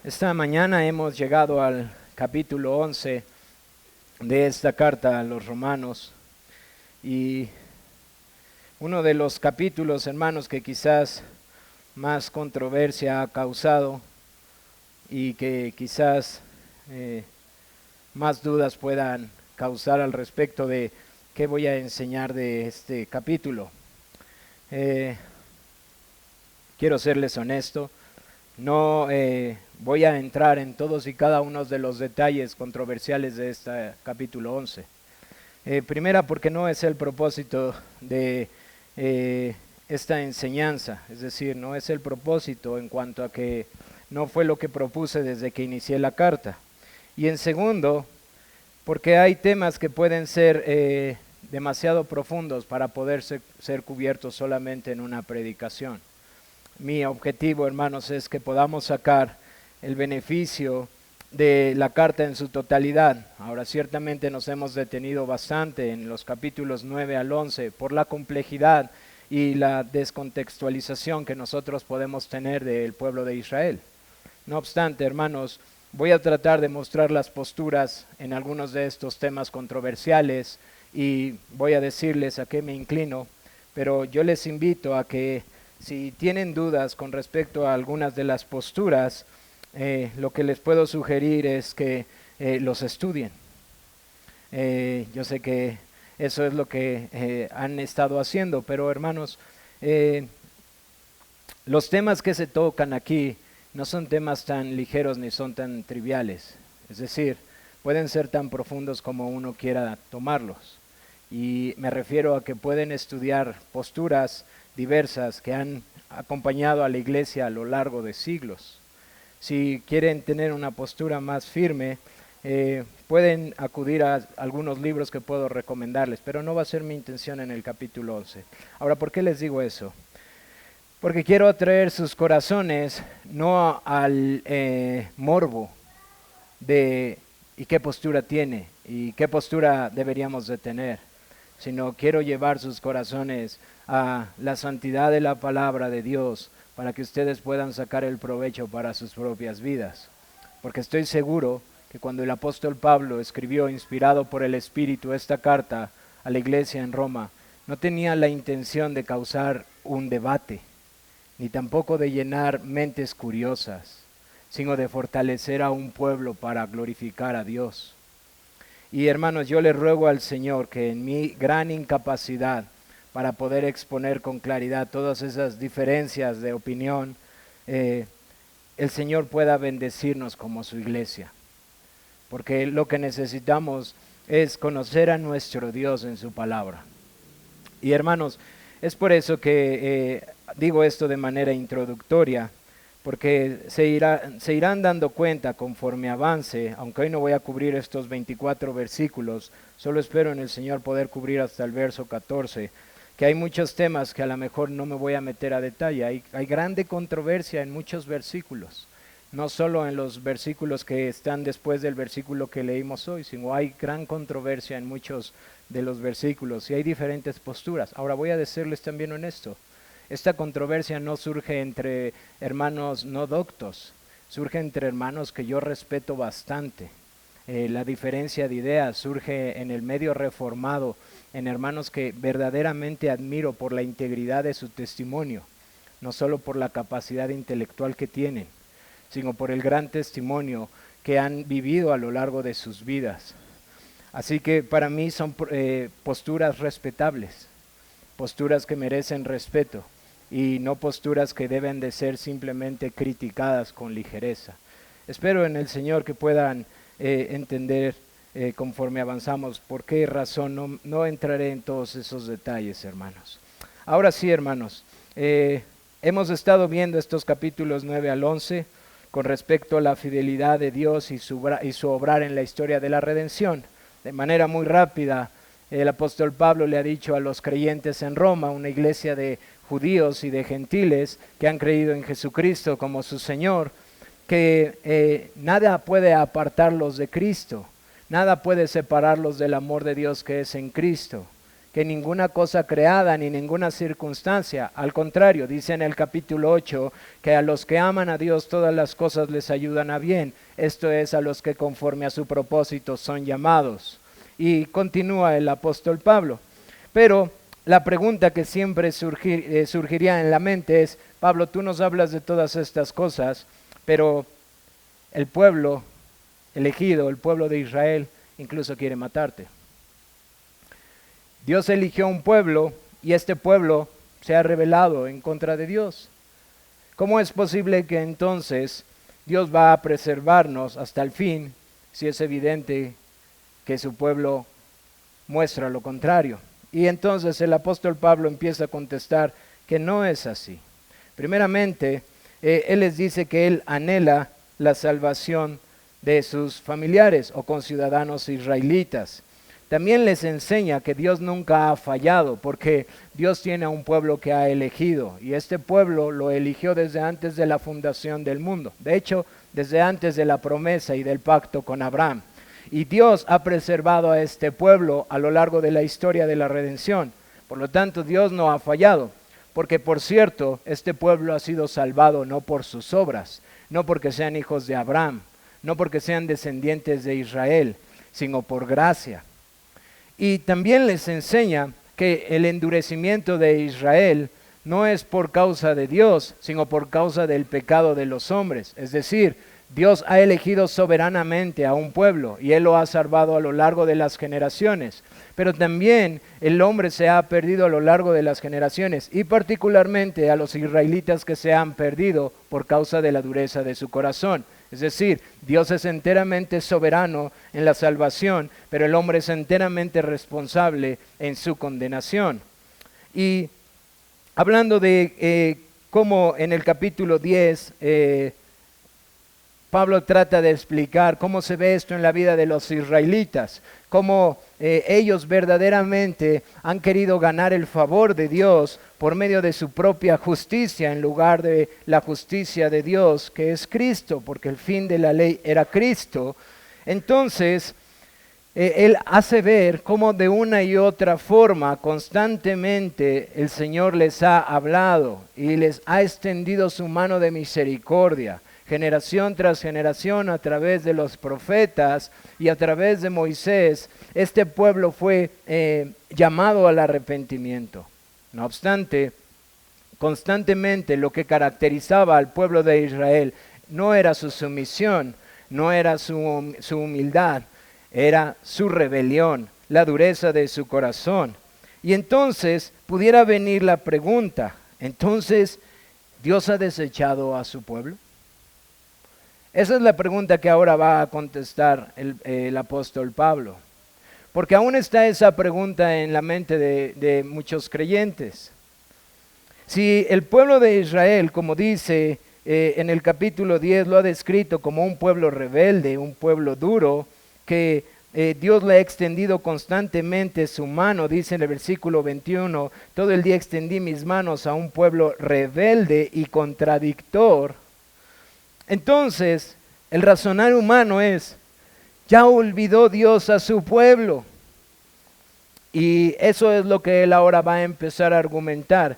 Esta mañana hemos llegado al capítulo 11 de esta carta a los romanos y uno de los capítulos, hermanos, que quizás más controversia ha causado y que quizás más dudas puedan causar al respecto de qué voy a enseñar de este capítulo. Quiero serles honesto. No voy a entrar en todos y cada uno de los detalles controversiales de este capítulo 11. Primera, porque no es el propósito de esta enseñanza, es decir, no es el propósito en cuanto a que no fue lo que propuse desde que inicié la carta. Y en segundo, porque hay temas que pueden ser demasiado profundos para poder ser cubiertos solamente en una predicación. Mi objetivo, hermanos, es que podamos sacar el beneficio de la carta en su totalidad. Ahora, ciertamente nos hemos detenido bastante en los capítulos 9 al 11 por la complejidad y la descontextualización que nosotros podemos tener del pueblo de Israel. No obstante, hermanos, voy a tratar de mostrar las posturas en algunos de estos temas controversiales y voy a decirles a qué me inclino, pero yo les invito a que si tienen dudas con respecto a algunas de las posturas, lo que les puedo sugerir es que los estudien. Yo sé que eso es lo que han estado haciendo, pero hermanos, los temas que se tocan aquí no son temas tan ligeros ni son tan triviales. Es decir, pueden ser tan profundos como uno quiera tomarlos. Y me refiero a que pueden estudiar posturas diversas que han acompañado a la iglesia a lo largo de siglos. Si quieren tener una postura más firme, pueden acudir a algunos libros que puedo recomendarles, pero no va a ser mi intención en el capítulo 11. Ahora, ¿por qué les digo eso? Porque quiero atraer sus corazones no al morbo de y qué postura tiene y qué postura deberíamos de tener, sino quiero llevar sus corazones a la santidad de la palabra de Dios para que ustedes puedan sacar el provecho para sus propias vidas. Porque estoy seguro que cuando el apóstol Pablo escribió, inspirado por el Espíritu, esta carta a la iglesia en Roma, no tenía la intención de causar un debate, ni tampoco de llenar mentes curiosas, sino de fortalecer a un pueblo para glorificar a Dios. Y hermanos, yo les ruego al Señor que en mi gran incapacidad para poder exponer con claridad todas esas diferencias de opinión, el Señor pueda bendecirnos como su iglesia. Porque lo que necesitamos es conocer a nuestro Dios en su palabra. Y hermanos, es por eso que digo esto de manera introductoria, porque se irán dando cuenta conforme avance, aunque hoy no voy a cubrir estos 24 versículos, solo espero en el Señor poder cubrir hasta el verso 14, que hay muchos temas que a lo mejor no me voy a meter a detalle. Hay grande controversia en muchos versículos, no solo en los versículos que están después del versículo que leímos hoy, sino hay gran controversia en muchos de los versículos y hay diferentes posturas. Ahora voy a decirles también honesto. Esta controversia no surge entre hermanos no doctos, surge entre hermanos que yo respeto bastante. La diferencia de ideas surge en el medio reformado, en hermanos que verdaderamente admiro por la integridad de su testimonio, no solo por la capacidad intelectual que tienen, sino por el gran testimonio que han vivido a lo largo de sus vidas. Así que para mí son posturas respetables, posturas que merecen respeto y no posturas que deben de ser simplemente criticadas con ligereza. Espero en el Señor que puedan entender conforme avanzamos por qué razón no entraré en todos esos detalles, hermanos. Ahora sí, hermanos, hemos estado viendo estos capítulos 9 al 11 con respecto a la fidelidad de Dios y su obrar en la historia de la redención. De manera muy rápida, el apóstol Pablo le ha dicho a los creyentes en Roma, una iglesia de judíos y de gentiles que han creído en Jesucristo como su Señor, que nada puede apartarlos de Cristo, nada puede separarlos del amor de Dios que es en Cristo, que ninguna cosa creada ni ninguna circunstancia. Al contrario, dice en el capítulo 8 que a los que aman a Dios todas las cosas les ayudan a bien. Esto es, a los que conforme a su propósito son llamados. Y continúa el apóstol Pablo. Pero la pregunta que siempre surgiría en la mente es: Pablo, tú nos hablas de todas estas cosas, pero el pueblo elegido, el pueblo de Israel, incluso quiere matarte. Dios eligió un pueblo y este pueblo se ha rebelado en contra de Dios. ¿Cómo es posible que entonces Dios va a preservarnos hasta el fin si es evidente que su pueblo muestra lo contrario? Y entonces el apóstol Pablo empieza a contestar que no es así. Primeramente, él les dice que él anhela la salvación de sus familiares o conciudadanos israelitas. También les enseña que Dios nunca ha fallado, porque Dios tiene a un pueblo que ha elegido, y este pueblo lo eligió desde antes de la fundación del mundo. De hecho, desde antes de la promesa y del pacto con Abraham. Y Dios ha preservado a este pueblo a lo largo de la historia de la redención. Por lo tanto, Dios no ha fallado, porque por cierto, este pueblo ha sido salvado no por sus obras, no porque sean hijos de Abraham, no porque sean descendientes de Israel, sino por gracia. Y también les enseña que el endurecimiento de Israel no es por causa de Dios, sino por causa del pecado de los hombres. Es decir, Dios ha elegido soberanamente a un pueblo y Él lo ha salvado a lo largo de las generaciones. Pero también el hombre se ha perdido a lo largo de las generaciones, y particularmente a los israelitas que se han perdido por causa de la dureza de su corazón. Es decir, Dios es enteramente soberano en la salvación, pero el hombre es enteramente responsable en su condenación. Y hablando de cómo en el capítulo 10, Pablo trata de explicar cómo se ve esto en la vida de los israelitas, cómo ellos verdaderamente han querido ganar el favor de Dios por medio de su propia justicia en lugar de la justicia de Dios, que es Cristo, porque el fin de la ley era Cristo. Entonces, él hace ver cómo de una y otra forma constantemente el Señor les ha hablado y les ha extendido su mano de misericordia, generación tras generación, a través de los profetas y a través de Moisés. Este pueblo fue llamado al arrepentimiento. No obstante, constantemente lo que caracterizaba al pueblo de Israel no era su sumisión, no era su humildad, era su rebelión, la dureza de su corazón. Y entonces pudiera venir la pregunta: ¿entonces Dios ha desechado a su pueblo? Esa es la pregunta que ahora va a contestar el apóstol Pablo. Porque aún está esa pregunta en la mente de muchos creyentes. Si el pueblo de Israel, como dice en el capítulo 10, lo ha descrito como un pueblo rebelde, un pueblo duro, que Dios le ha extendido constantemente su mano, dice en el versículo 21, todo el día extendí mis manos a un pueblo rebelde y contradictor. Entonces, el razonar humano es: ya olvidó Dios a su pueblo. Y eso es lo que él ahora va a empezar a argumentar.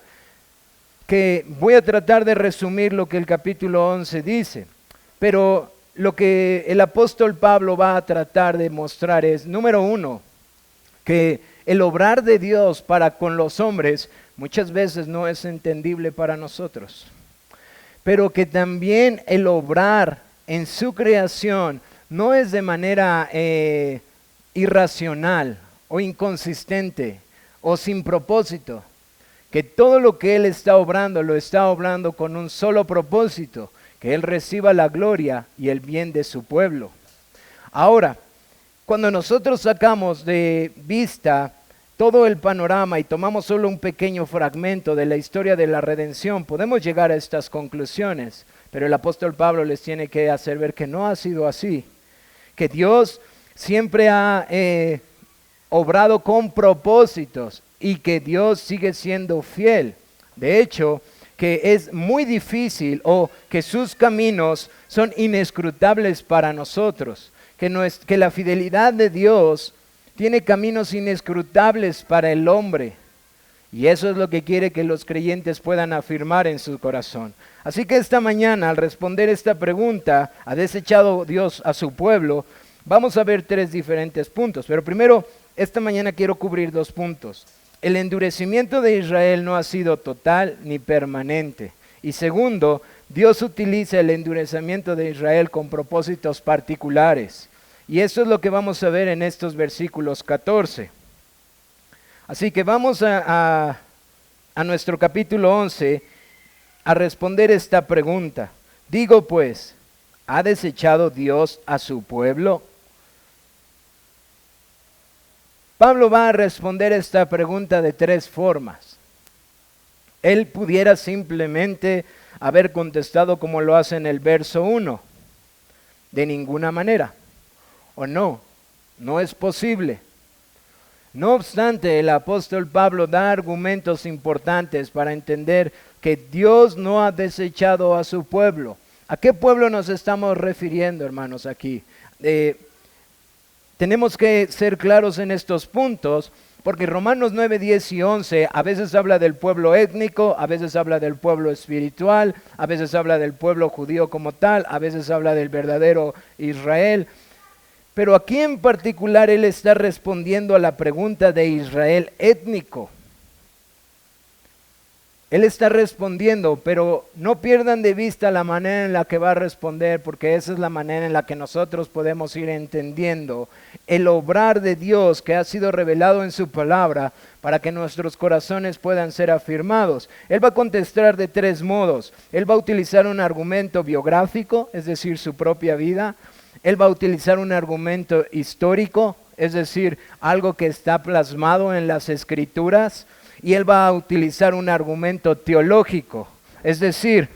Que voy a tratar de resumir lo que el capítulo 11 dice. Pero lo que el apóstol Pablo va a tratar de mostrar es, número uno, que el obrar de Dios para con los hombres muchas veces no es entendible para nosotros. Pero que también el obrar en su creación no es de manera irracional o inconsistente o sin propósito. Que todo lo que Él está obrando, lo está obrando con un solo propósito: que Él reciba la gloria y el bien de su pueblo. Ahora, cuando nosotros sacamos de vista todo el panorama y tomamos solo un pequeño fragmento de la historia de la redención, podemos llegar a estas conclusiones, pero el apóstol Pablo les tiene que hacer ver que no ha sido así, que Dios siempre ha obrado con propósitos y que Dios sigue siendo fiel. De hecho, que es muy difícil o que sus caminos son inescrutables para nosotros, que la fidelidad de Dios tiene caminos inescrutables para el hombre. Y eso es lo que quiere que los creyentes puedan afirmar en su corazón. Así que esta mañana, al responder esta pregunta, ¿ha desechado Dios a su pueblo? Vamos a ver 3 diferentes puntos. Pero primero, esta mañana quiero cubrir 2 puntos. El endurecimiento de Israel no ha sido total ni permanente. Y segundo, Dios utiliza el endurecimiento de Israel con propósitos particulares. Y eso es lo que vamos a ver en estos versículos 14. Así que vamos a nuestro capítulo 11 a responder esta pregunta. Digo pues, ¿ha desechado Dios a su pueblo? Pablo va a responder esta pregunta de 3 formas. Él pudiera simplemente haber contestado como lo hace en el verso 1. De ninguna manera. O no, no es posible. No obstante, el apóstol Pablo da argumentos importantes para entender que Dios no ha desechado a su pueblo. ¿A qué pueblo nos estamos refiriendo, hermanos, aquí? Tenemos que ser claros en estos puntos, porque Romanos 9, 10 y 11 a veces habla del pueblo étnico, a veces habla del pueblo espiritual, a veces habla del pueblo judío como tal, a veces habla del verdadero Israel. Pero aquí en particular él está respondiendo a la pregunta de Israel étnico. Él está respondiendo, pero no pierdan de vista la manera en la que va a responder, porque esa es la manera en la que nosotros podemos ir entendiendo el obrar de Dios que ha sido revelado en su palabra para que nuestros corazones puedan ser afirmados. Él va a contestar de 3 modos. Él va a utilizar un argumento biográfico, es decir, su propia vida. Él va a utilizar un argumento histórico, es decir, algo que está plasmado en las Escrituras. Y él va a utilizar un argumento teológico, es decir,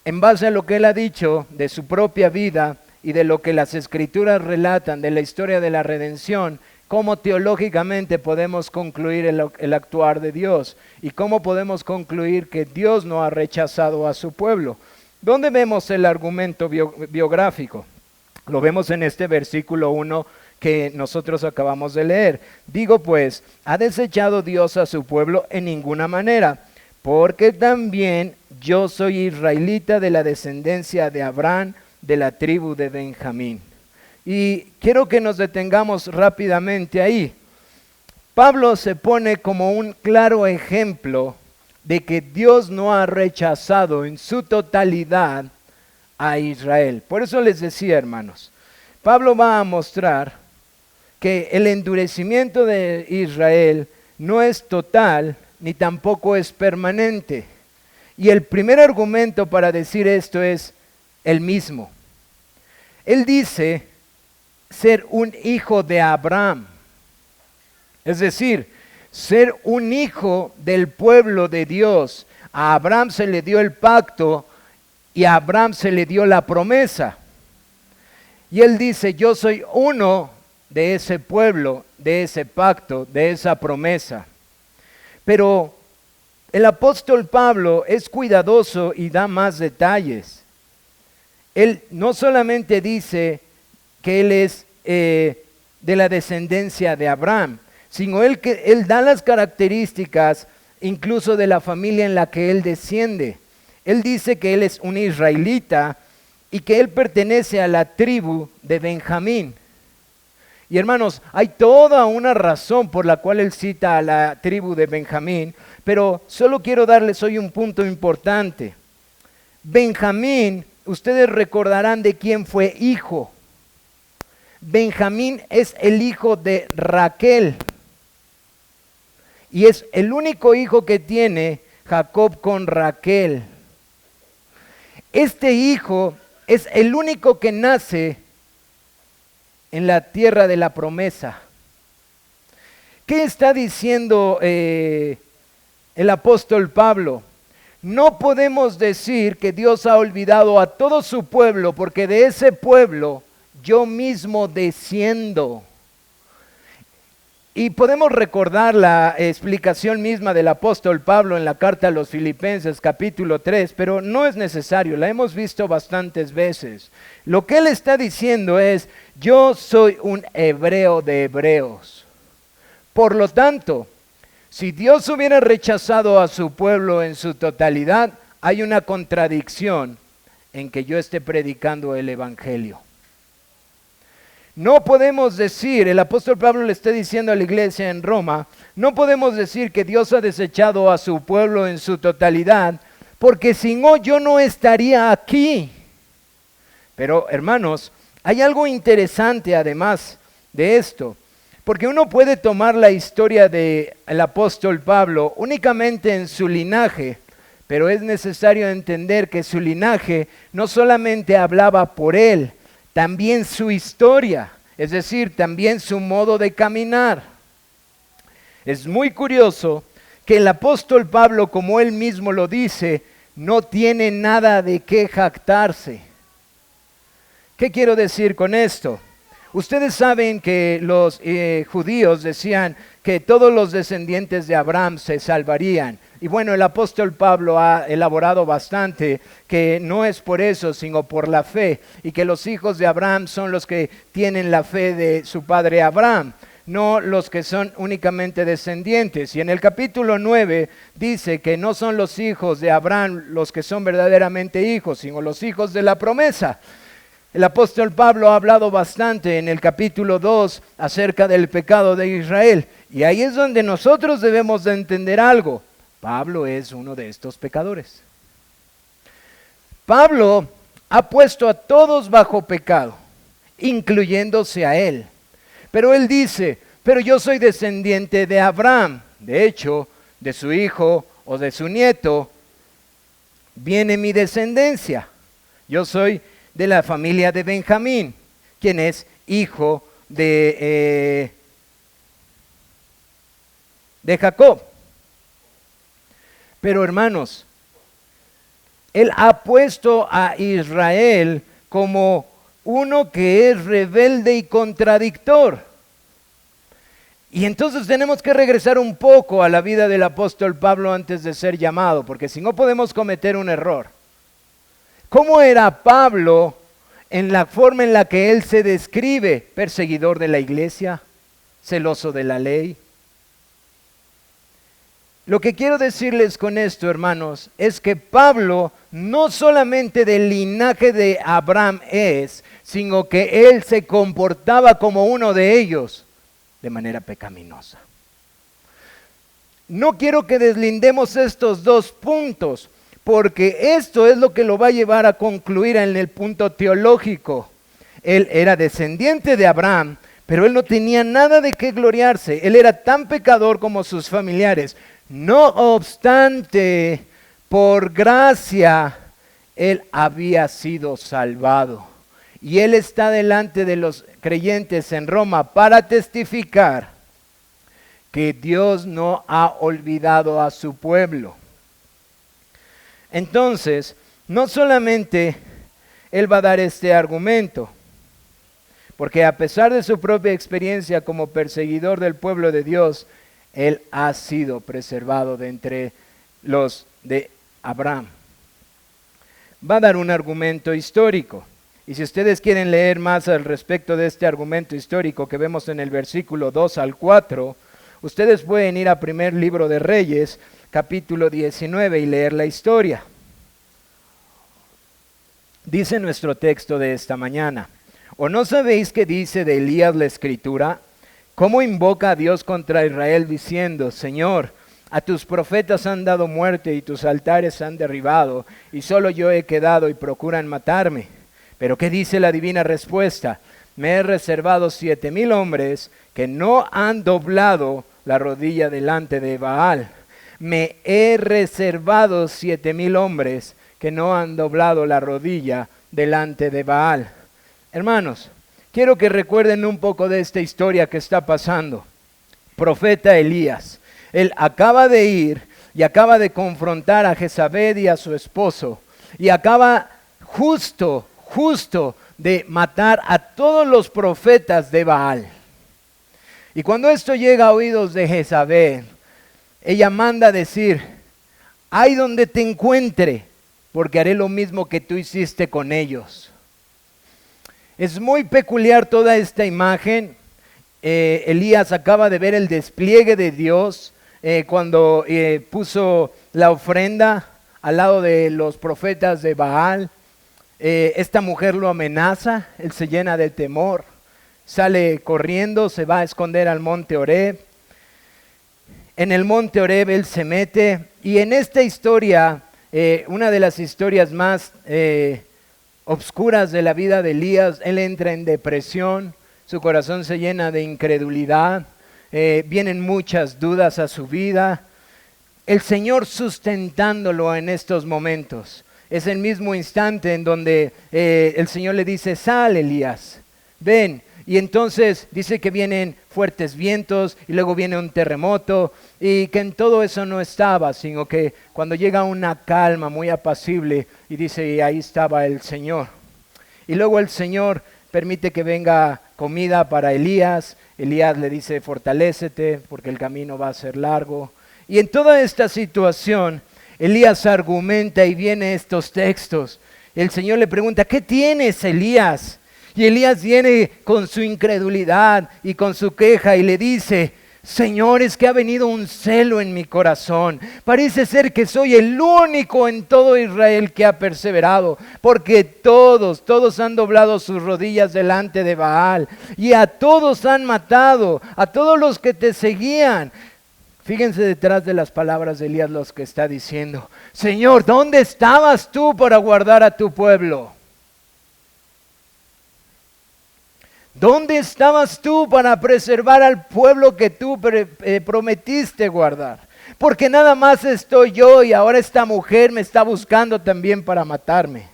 en base a lo que él ha dicho de su propia vida y de lo que las Escrituras relatan de la historia de la redención, cómo teológicamente podemos concluir el actuar de Dios y cómo podemos concluir que Dios no ha rechazado a su pueblo. ¿Dónde vemos el argumento biográfico? Lo vemos en este versículo 1 que nosotros acabamos de leer. Digo pues, ¿ha desechado Dios a su pueblo? En ninguna manera, porque también yo soy israelita de la descendencia de Abraham, de la tribu de Benjamín. Y quiero que nos detengamos rápidamente ahí. Pablo se pone como un claro ejemplo de que Dios no ha rechazado en su totalidad a Israel. Por eso les decía, hermanos, Pablo va a mostrar que el endurecimiento de Israel no es total ni tampoco es permanente. Y el primer argumento para decir esto es el mismo. Él dice ser un hijo de Abraham, es decir, ser un hijo del pueblo de Dios. A Abraham se le dio el pacto y a Abraham se le dio la promesa. Y él dice, yo soy uno de ese pueblo, de ese pacto, de esa promesa. Pero el apóstol Pablo es cuidadoso y da más detalles. Él no solamente dice que él es de la descendencia de Abraham, sino él da las características incluso de la familia en la que él desciende. Él dice que él es un israelita y que él pertenece a la tribu de Benjamín. Y hermanos, hay toda una razón por la cual él cita a la tribu de Benjamín, pero solo quiero darles hoy un punto importante. Benjamín, ustedes recordarán de quién fue hijo. Benjamín es el hijo de Raquel. Y es el único hijo que tiene Jacob con Raquel. Este hijo es el único que nace en la tierra de la promesa. ¿Qué está diciendo el apóstol Pablo? No podemos decir que Dios ha olvidado a todo su pueblo, porque de ese pueblo yo mismo desciendo. Y podemos recordar la explicación misma del apóstol Pablo en la carta a los Filipenses capítulo 3, pero no es necesario, la hemos visto bastantes veces. Lo que él está diciendo es, yo soy un hebreo de hebreos. Por lo tanto, si Dios hubiera rechazado a su pueblo en su totalidad, hay una contradicción en que yo esté predicando el Evangelio. No podemos decir, el apóstol Pablo le está diciendo a la iglesia en Roma, no podemos decir que Dios ha desechado a su pueblo en su totalidad, porque si no, yo no estaría aquí. Pero hermanos, hay algo interesante además de esto, porque uno puede tomar la historia del apóstol Pablo únicamente en su linaje, pero es necesario entender que su linaje no solamente hablaba por él, también su historia, es decir, también su modo de caminar. Es muy curioso que el apóstol Pablo, como él mismo lo dice, no tiene nada de qué jactarse. ¿Qué quiero decir con esto? Ustedes saben que los judíos decían que todos los descendientes de Abraham se salvarían. Y bueno, el apóstol Pablo ha elaborado bastante que no es por eso, sino por la fe. Y que los hijos de Abraham son los que tienen la fe de su padre Abraham, no los que son únicamente descendientes. Y en el capítulo 9 dice que no son los hijos de Abraham los que son verdaderamente hijos, sino los hijos de la promesa. El apóstol Pablo ha hablado bastante en el capítulo 2 acerca del pecado de Israel. Y ahí es donde nosotros debemos de entender algo. Pablo es uno de estos pecadores. Pablo ha puesto a todos bajo pecado, incluyéndose a él. Pero él dice, pero yo soy descendiente de Abraham. De hecho, de su hijo o de su nieto viene mi descendencia. Yo soy de la familia de Benjamín, quien es hijo de Jacob. Pero hermanos, él ha puesto a Israel como uno que es rebelde y contradictor. Y entonces tenemos que regresar un poco a la vida del apóstol Pablo antes de ser llamado, porque si no podemos cometer un error. ¿Cómo era Pablo en la forma en la que él se describe? Perseguidor de la iglesia, celoso de la ley. Lo que quiero decirles con esto, hermanos, es que Pablo no solamente del linaje de Abraham es, sino que él se comportaba como uno de ellos de manera pecaminosa. No quiero que deslindemos estos dos puntos, porque esto es lo que lo va a llevar a concluir en el punto teológico. Él era descendiente de Abraham, pero él no tenía nada de qué gloriarse. Él era tan pecador como sus familiares. No obstante, por gracia, él había sido salvado. Y él está delante de los creyentes en Roma para testificar que Dios no ha olvidado a su pueblo. Entonces, no solamente él va a dar este argumento, porque a pesar de su propia experiencia como perseguidor del pueblo de Dios, él ha sido preservado de entre los de Abraham. Va a dar un argumento histórico. Y si ustedes quieren leer más al respecto de este argumento histórico que vemos en el versículo 2 al 4, ustedes pueden ir a primer libro de Reyes, capítulo 19 y leer la historia. Dice nuestro texto de esta mañana: ¿o no sabéis qué dice de Elías la escritura? ¿Cómo invoca a Dios contra Israel diciendo: Señor, a tus profetas han dado muerte y tus altares han derribado, y solo yo he quedado y procuran matarme? Pero ¿qué dice la divina respuesta? Me he reservado 7,000 hombres que no han doblado la rodilla delante de Baal. Me he reservado 7,000 hombres que no han doblado la rodilla delante de Baal. Hermanos, quiero que recuerden un poco de esta historia que está pasando. Profeta Elías, él acaba de ir y acaba de confrontar a Jezabel y a su esposo, y acaba justo de matar a todos los profetas de Baal. Y cuando esto llega a oídos de Jezabel, ella manda decir: ay donde te encuentre, porque haré lo mismo que tú hiciste con ellos. Es muy peculiar toda esta imagen. Elías acaba de ver el despliegue de Dios cuando puso la ofrenda al lado de los profetas de Baal. Esta mujer lo amenaza, él se llena de temor, sale corriendo, se va a esconder al monte Horeb. En el monte Horeb él se mete, y en esta historia, una de las historias más obscuras de la vida de Elías, él entra en depresión, su corazón se llena de incredulidad, vienen muchas dudas a su vida. El Señor sustentándolo en estos momentos. Es el mismo instante en donde el Señor le dice: sal, Elías, ven. Y entonces dice que vienen fuertes vientos y luego viene un terremoto, y que en todo eso no estaba, sino que cuando llega una calma muy apacible, y dice, y ahí estaba el Señor. Y luego el Señor permite que venga comida para Elías. Elías le dice: fortalécete porque el camino va a ser largo. Y en toda esta situación, Elías argumenta y viene estos textos. El Señor le pregunta: ¿qué tienes, Elías? Y Elías viene con su incredulidad y con su queja y le dice: Señor, es que ha venido un celo en mi corazón. Parece ser que soy el único en todo Israel que ha perseverado, porque todos han doblado sus rodillas delante de Baal, y a todos han matado, a todos los que te seguían. Fíjense detrás de las palabras de Elías los que está diciendo: Señor, ¿dónde estabas tú para guardar a tu pueblo? ¿Dónde estabas tú para preservar al pueblo que tú prometiste guardar? Porque nada más estoy yo y ahora esta mujer me está buscando también para matarme.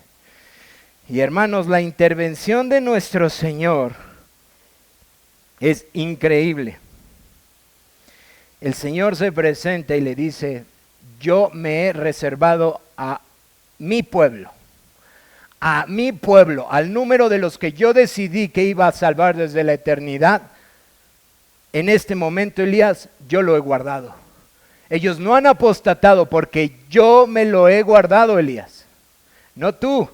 Y hermanos, la intervención de nuestro Señor es increíble. El Señor se presenta y le dice: yo me he reservado a mi pueblo, al número de los que yo decidí que iba a salvar desde la eternidad. En este momento, Elías, yo lo he guardado. Ellos no han apostatado porque yo me lo he guardado, Elías. No tú,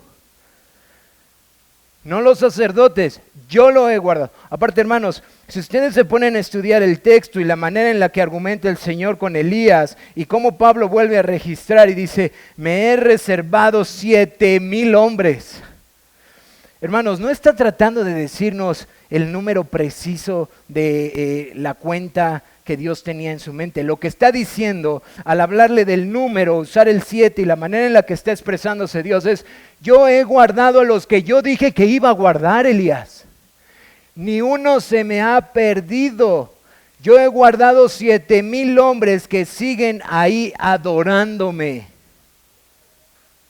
no los sacerdotes, yo lo he guardado. Aparte, hermanos, si ustedes se ponen a estudiar el texto y la manera en la que argumenta el Señor con Elías y cómo Pablo vuelve a registrar y dice: me he reservado 7,000 hombres. Hermanos, no está tratando de decirnos el número preciso de la cuenta que Dios tenía en su mente. Lo que está diciendo al hablarle del número, usar el 7 y la manera en la que está expresándose Dios es: yo he guardado a los que yo dije que iba a guardar, Elías. Ni uno se me ha perdido. Yo he guardado 7,000 hombres que siguen ahí adorándome.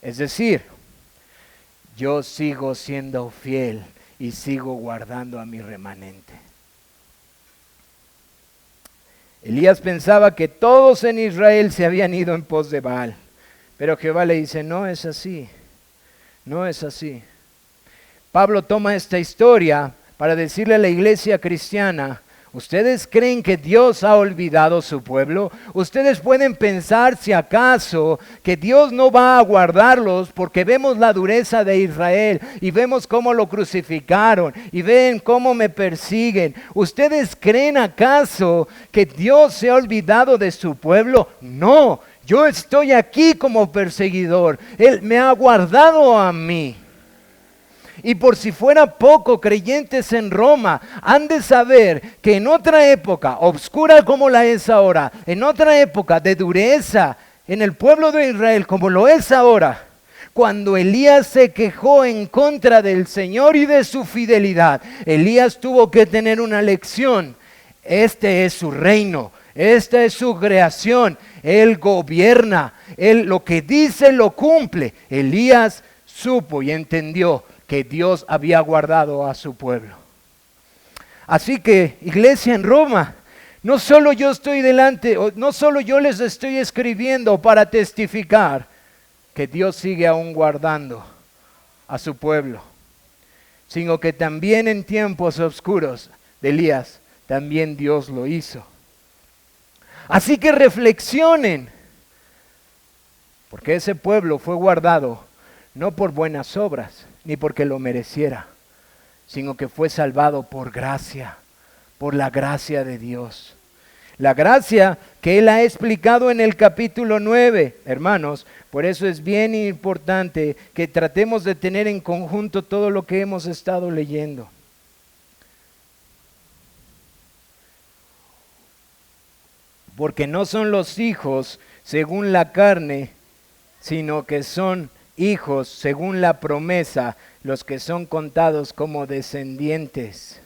Es decir, yo sigo siendo fiel y sigo guardando a mi remanente. Elías pensaba que todos en Israel se habían ido en pos de Baal, pero Jehová le dice: no es así, no es así. Pablo toma esta historia para decirle a la iglesia cristiana: ¿ustedes creen que Dios ha olvidado su pueblo? Ustedes pueden pensar, si acaso, que Dios no va a guardarlos porque vemos la dureza de Israel y vemos cómo lo crucificaron y ven cómo me persiguen. ¿Ustedes creen acaso que Dios se ha olvidado de su pueblo? No, yo estoy aquí como perseguidor. Él me ha guardado a mí. Y por si fuera poco, creyentes en Roma han de saber que en otra época, obscura como la es ahora, en otra época de dureza en el pueblo de Israel como lo es ahora, cuando Elías se quejó en contra del Señor y de su fidelidad, Elías tuvo que tener una lección. Este es su reino, esta es su creación, Él gobierna, Él lo que dice lo cumple. Elías supo y entendió que Dios había guardado a su pueblo. Así que, iglesia en Roma, no solo yo estoy delante, no solo yo les estoy escribiendo para testificar que Dios sigue aún guardando a su pueblo, sino que también en tiempos oscuros de Elías, también Dios lo hizo. Así que reflexionen, porque ese pueblo fue guardado no por buenas obras, ni porque lo mereciera, sino que fue salvado por gracia, por la gracia de Dios. La gracia que Él ha explicado en el capítulo 9, hermanos. Por eso es bien importante que tratemos de tener en conjunto todo lo que hemos estado leyendo. Porque no son los hijos según la carne, sino que son hijos según la promesa, los que son contados como descendientes.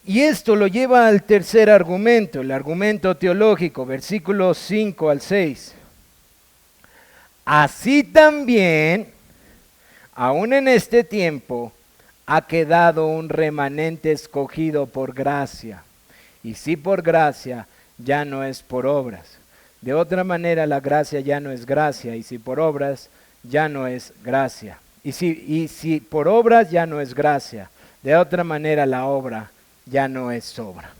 Y esto lo lleva al tercer argumento, el argumento teológico, versículos 5 al 6. Así también, aún en este tiempo, ha quedado un remanente escogido por gracia. Y si por gracia, ya no es por obras. De otra manera, la gracia ya no es gracia, y si por obras, ya no es gracia. Y si por obras, ya no es gracia. De otra manera, la obra ya no es obra.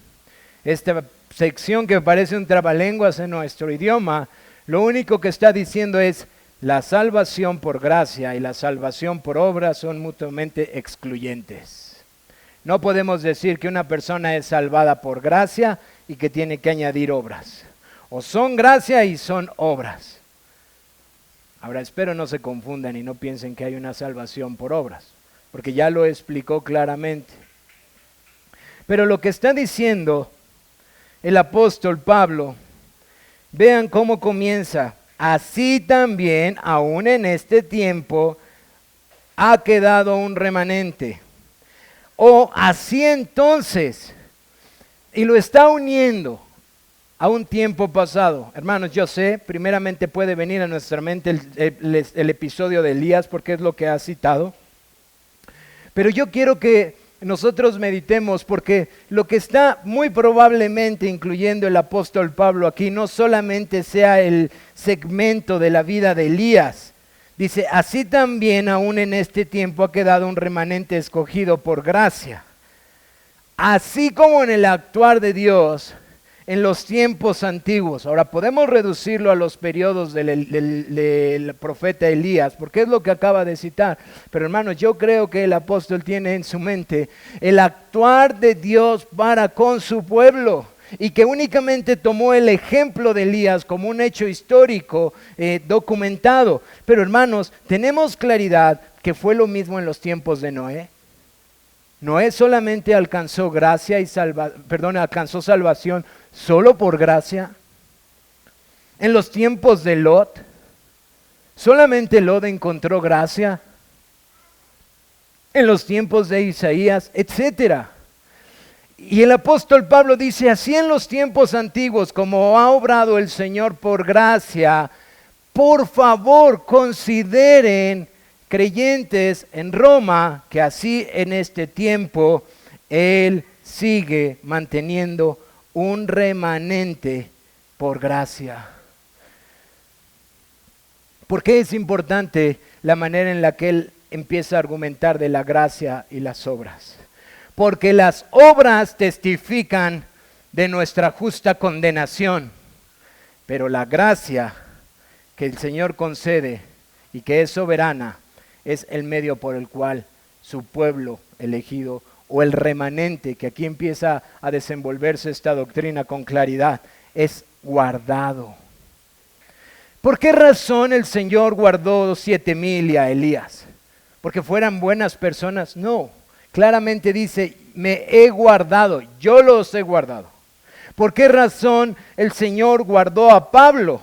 Esta sección que parece un trabalenguas en nuestro idioma, lo único que está diciendo es la salvación por gracia y la salvación por obra son mutuamente excluyentes. No podemos decir que una persona es salvada por gracia y que tiene que añadir obras. O son gracia y son obras. Ahora espero no se confundan y no piensen que hay una salvación por obras, porque ya lo explicó claramente. Pero lo que está diciendo el apóstol Pablo, vean cómo comienza. Así también, aún en este tiempo, ha quedado un remanente. O así entonces, y lo está uniendo a un tiempo pasado. Hermanos, yo sé, primeramente puede venir a nuestra mente el episodio de Elías, porque es lo que ha citado. Pero yo quiero que nosotros meditemos, porque lo que está muy probablemente incluyendo el apóstol Pablo aquí no solamente sea el segmento de la vida de Elías. Dice, así también aún en este tiempo ha quedado un remanente escogido por gracia. Así como en el actuar de Dios en los tiempos antiguos. Ahora podemos reducirlo a los periodos del profeta Elías, porque es lo que acaba de citar. Pero hermanos, yo creo que el apóstol tiene en su mente el actuar de Dios para con su pueblo, y que únicamente tomó el ejemplo de Elías como un hecho histórico documentado. Pero hermanos, tenemos claridad que fue lo mismo en los tiempos de Noé. Noé solamente alcanzó gracia y alcanzó salvación solo por gracia. En los tiempos de Lot, solamente Lot encontró gracia. En los tiempos de Isaías, etcétera. Y el apóstol Pablo dice, así en los tiempos antiguos, como ha obrado el Señor por gracia, por favor consideren, creyentes en Roma, que así en este tiempo Él sigue manteniendo un remanente por gracia. ¿Por qué es importante la manera en la que Él empieza a argumentar de la gracia y las obras? Porque las obras testifican de nuestra justa condenación, pero la gracia que el Señor concede y que es soberana es el medio por el cual su pueblo elegido o el remanente, que aquí empieza a desenvolverse esta doctrina con claridad, es guardado. ¿Por qué razón el Señor guardó 7,000 y a Elías? ¿Porque fueran buenas personas? No, claramente dice, me he guardado, yo los he guardado. ¿Por qué razón el Señor guardó a Pablo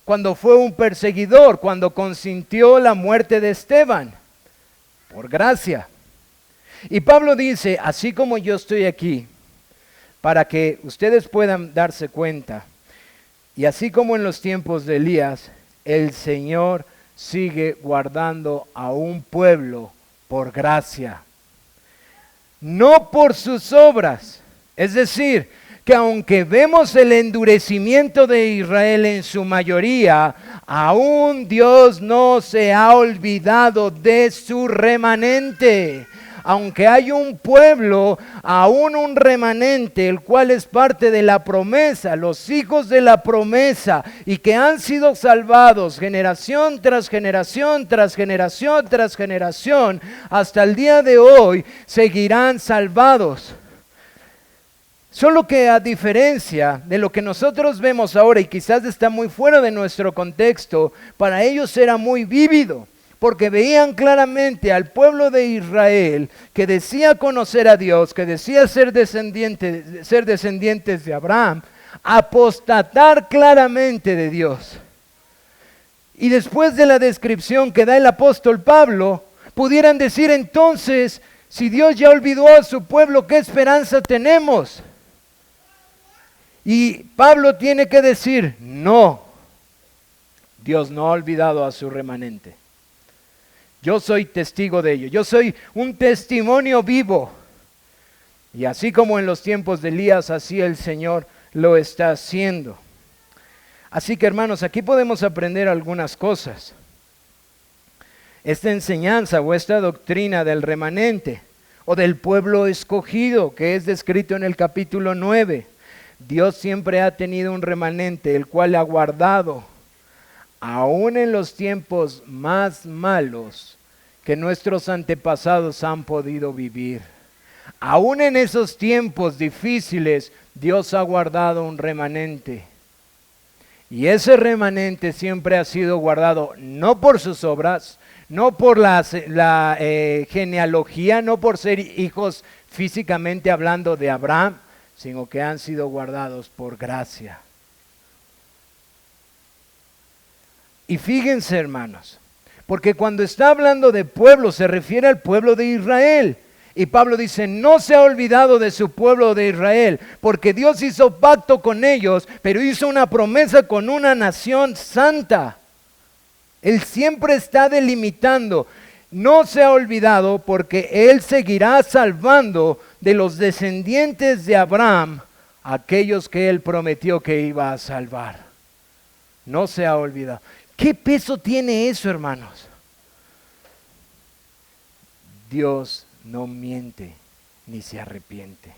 cuando fue un perseguidor, cuando consintió la muerte de Esteban? Por gracia. Y Pablo dice, así como yo estoy aquí, para que ustedes puedan darse cuenta, y así como en los tiempos de Elías, el Señor sigue guardando a un pueblo por gracia, no por sus obras. Es decir, que aunque vemos el endurecimiento de Israel en su mayoría, aún Dios no se ha olvidado de su remanente. aunque hay un pueblo, aún un remanente, el cual es parte de la promesa, los hijos de la promesa, y que han sido salvados generación tras generación, tras generación, tras generación, hasta el día de hoy, seguirán salvados. Solo que a diferencia de lo que nosotros vemos ahora, y quizás está muy fuera de nuestro contexto, para ellos era muy vívido, porque veían claramente al pueblo de Israel que decía conocer a Dios, que decía ser descendientes de Abraham, apostatar claramente de Dios. Y después de la descripción que da el apóstol Pablo, pudieran decir entonces, si Dios ya olvidó a su pueblo, ¿qué esperanza tenemos? Y Pablo tiene que decir, no, Dios no ha olvidado a su remanente. Yo soy testigo de ello, yo soy un testimonio vivo. Y así como en los tiempos de Elías, así el Señor lo está haciendo. Así que hermanos, aquí podemos aprender algunas cosas. Esta enseñanza o esta doctrina del remanente o del pueblo escogido que es descrito en el capítulo 9. Dios siempre ha tenido un remanente, el cual ha guardado, aún en los tiempos más malos que nuestros antepasados han podido vivir. Aún en esos tiempos difíciles, Dios ha guardado un remanente. Y ese remanente siempre ha sido guardado no por sus obras, no por la genealogía, no por ser hijos físicamente hablando de Abraham, sino que han sido guardados por gracia. Y fíjense, hermanos, porque cuando está hablando de pueblo se refiere al pueblo de Israel. Y Pablo dice, no se ha olvidado de su pueblo de Israel, porque Dios hizo pacto con ellos, pero hizo una promesa con una nación santa. Él siempre está delimitando. No se ha olvidado porque Él seguirá salvando de los descendientes de Abraham a aquellos que Él prometió que iba a salvar. No se ha olvidado. ¿Qué peso tiene eso, hermanos? Dios no miente ni se arrepiente.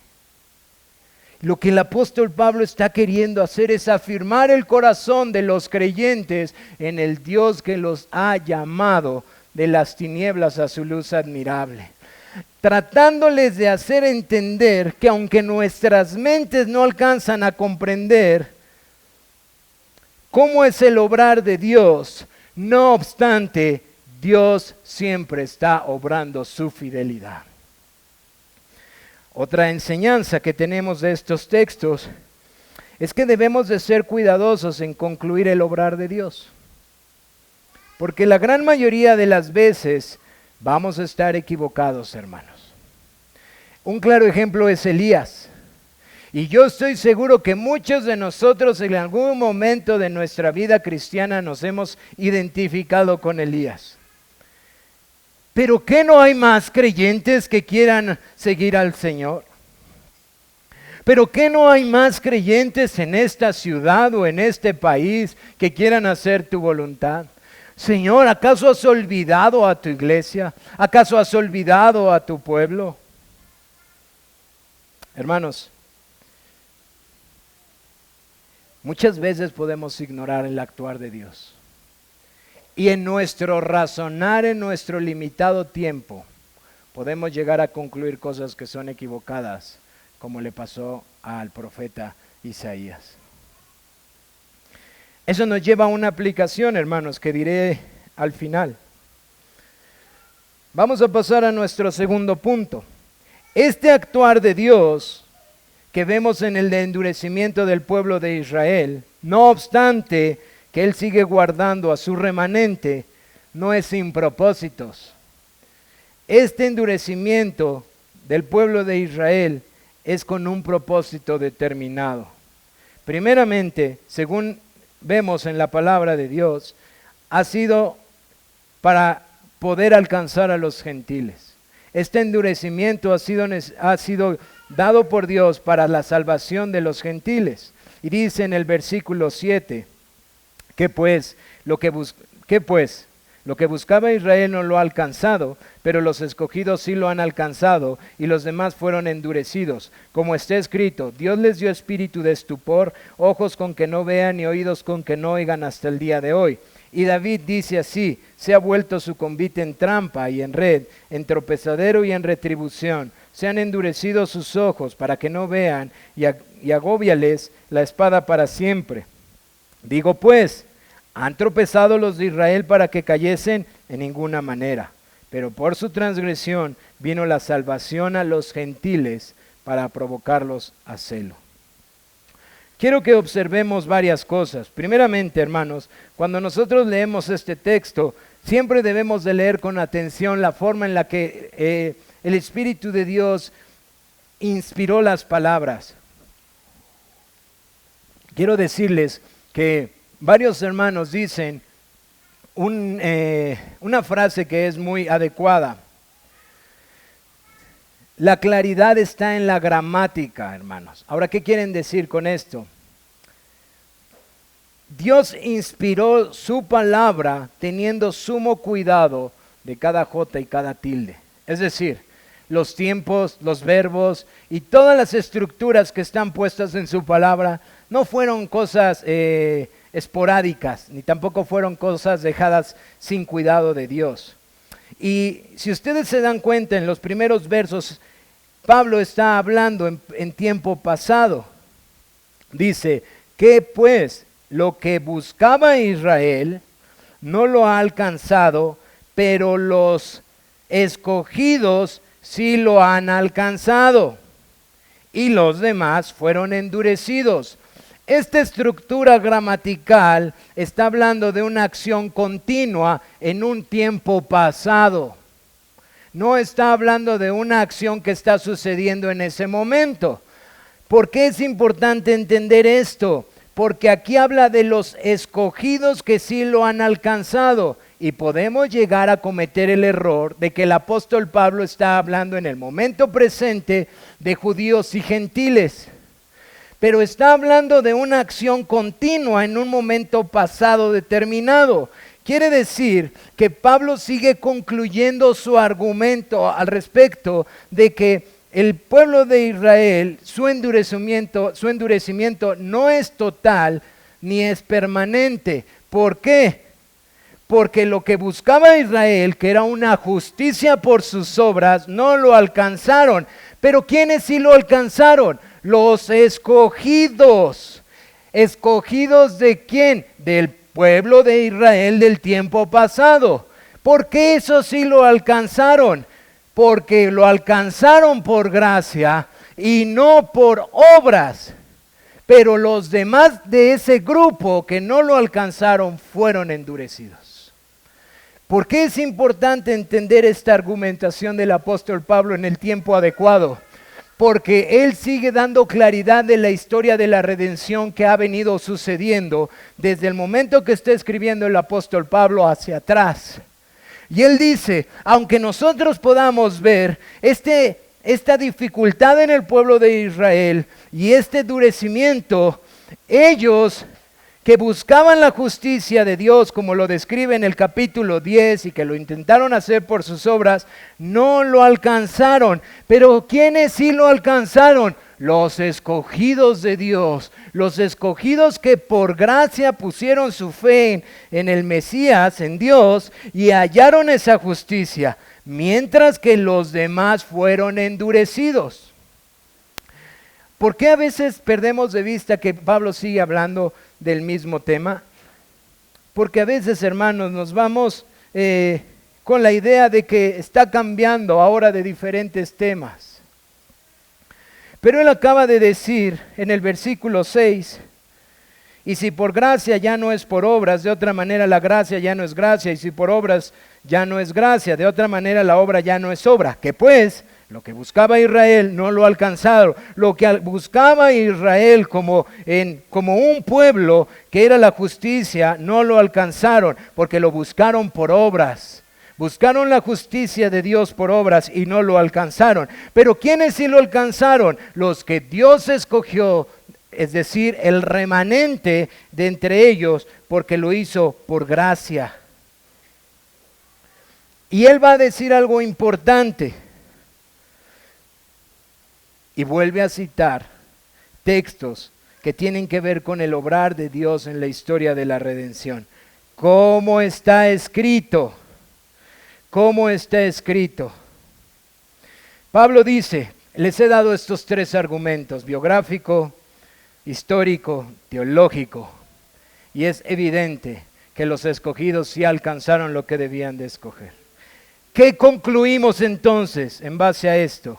Lo que el apóstol Pablo está queriendo hacer es afirmar el corazón de los creyentes en el Dios que los ha llamado de las tinieblas a su luz admirable, tratándoles de hacer entender que aunque nuestras mentes no alcanzan a comprender cómo es el obrar de Dios, no obstante, Dios siempre está obrando su fidelidad. Otra enseñanza que tenemos de estos textos es que debemos de ser cuidadosos en concluir el obrar de Dios. Porque la gran mayoría de las veces vamos a estar equivocados, hermanos. Un claro ejemplo es Elías. Y yo estoy seguro que muchos de nosotros en algún momento de nuestra vida cristiana nos hemos identificado con Elías. ¿Pero qué no hay más creyentes que quieran seguir al Señor? ¿Pero qué no hay más creyentes en esta ciudad o en este país que quieran hacer tu voluntad? Señor, ¿acaso has olvidado a tu iglesia? ¿Acaso has olvidado a tu pueblo? Hermanos, muchas veces podemos ignorar el actuar de Dios. Y en nuestro razonar, en nuestro limitado tiempo, podemos llegar a concluir cosas que son equivocadas, como le pasó al profeta Isaías. Eso nos lleva a una aplicación, hermanos, que diré al final. Vamos a pasar a nuestro segundo punto. Este actuar de Dios que vemos en el endurecimiento del pueblo de Israel, no obstante que Él sigue guardando a su remanente, no es sin propósitos. Este endurecimiento del pueblo de Israel es con un propósito determinado. Primeramente, según vemos en la palabra de Dios, ha sido para poder alcanzar a los gentiles. Este endurecimiento ha sido dado por Dios para la salvación de los gentiles. Y dice en el versículo 7, ¿qué pues? Lo que buscaba Israel no lo ha alcanzado, pero los escogidos sí lo han alcanzado, y los demás fueron endurecidos. Como está escrito, Dios les dio espíritu de estupor, ojos con que no vean y oídos con que no oigan hasta el día de hoy. Y David dice así: se ha vuelto su convite en trampa y en red, en tropezadero y en retribución. Se han endurecido sus ojos para que no vean, y agóbiales la espada para siempre. Digo pues, ¿han tropezado los de Israel para que cayesen? En ninguna manera. Pero por su transgresión vino la salvación a los gentiles para provocarlos a celo. Quiero que observemos varias cosas. Primeramente, hermanos, cuando nosotros leemos este texto, siempre debemos de leer con atención la forma en la que el Espíritu de Dios inspiró las palabras. Quiero decirles que varios hermanos dicen una frase que es muy adecuada. La claridad está en la gramática, hermanos. Ahora, ¿qué quieren decir con esto? Dios inspiró su palabra teniendo sumo cuidado de cada jota y cada tilde. Es decir, los tiempos, los verbos y todas las estructuras que están puestas en su palabra no fueron cosas esporádicas, ni tampoco fueron cosas dejadas sin cuidado de Dios. Y si ustedes se dan cuenta, en los primeros versos, Pablo está hablando en tiempo pasado. Dice, que pues lo que buscaba Israel no lo ha alcanzado, pero los escogidos sí lo han alcanzado, y los demás fueron endurecidos. Esta estructura gramatical está hablando de una acción continua en un tiempo pasado. No está hablando de una acción que está sucediendo en ese momento. ¿Por qué es importante entender esto? Porque aquí habla de los escogidos que sí lo han alcanzado. Y podemos llegar a cometer el error de que el apóstol Pablo está hablando en el momento presente de judíos y gentiles. Pero está hablando de una acción continua en un momento pasado determinado. Quiere decir que Pablo sigue concluyendo su argumento al respecto de que el pueblo de Israel, su endurecimiento no es total ni es permanente. ¿Por qué? Porque lo que buscaba Israel, que era una justicia por sus obras, no lo alcanzaron. Pero ¿quiénes sí lo alcanzaron? Los escogidos. ¿Escogidos de quién? Del pueblo de Israel del tiempo pasado. ¿Por qué eso sí lo alcanzaron? Porque lo alcanzaron por gracia y no por obras. Pero los demás de ese grupo que no lo alcanzaron fueron endurecidos. ¿Por qué es importante entender esta argumentación del apóstol Pablo en el tiempo adecuado? Porque él sigue dando claridad de la historia de la redención que ha venido sucediendo desde el momento que está escribiendo el apóstol Pablo hacia atrás. Y él dice, aunque nosotros podamos ver esta dificultad en el pueblo de Israel y este endurecimiento, ellos que buscaban la justicia de Dios, como lo describe en el capítulo 10, y que lo intentaron hacer por sus obras, no lo alcanzaron. Pero ¿quiénes sí lo alcanzaron? Los escogidos de Dios, los escogidos que por gracia pusieron su fe en el Mesías, en Dios, y hallaron esa justicia, mientras que los demás fueron endurecidos. ¿Por qué a veces perdemos de vista que Pablo sigue hablando del mismo tema? Porque a veces, hermanos, nos vamos con la idea de que está cambiando ahora de diferentes temas. Pero él acaba de decir en el versículo 6, y si por gracia ya no es por obras, de otra manera la gracia ya no es gracia, y si por obras ya no es gracia, de otra manera la obra ya no es obra. Que pues, lo que buscaba Israel no lo alcanzaron. Lo que buscaba Israel como un pueblo que era la justicia, no lo alcanzaron, porque lo buscaron por obras. Buscaron la justicia de Dios por obras y no lo alcanzaron. Pero ¿quiénes sí lo alcanzaron? Los que Dios escogió, es decir, el remanente de entre ellos, porque lo hizo por gracia. Y él va a decir algo importante. Y vuelve a citar textos que tienen que ver con el obrar de Dios en la historia de la redención. ¿Cómo está escrito? ¿Cómo está escrito? Pablo dice, les he dado estos tres argumentos: biográfico, histórico, teológico. Y es evidente que los escogidos sí alcanzaron lo que debían de escoger. ¿Qué concluimos entonces en base a esto?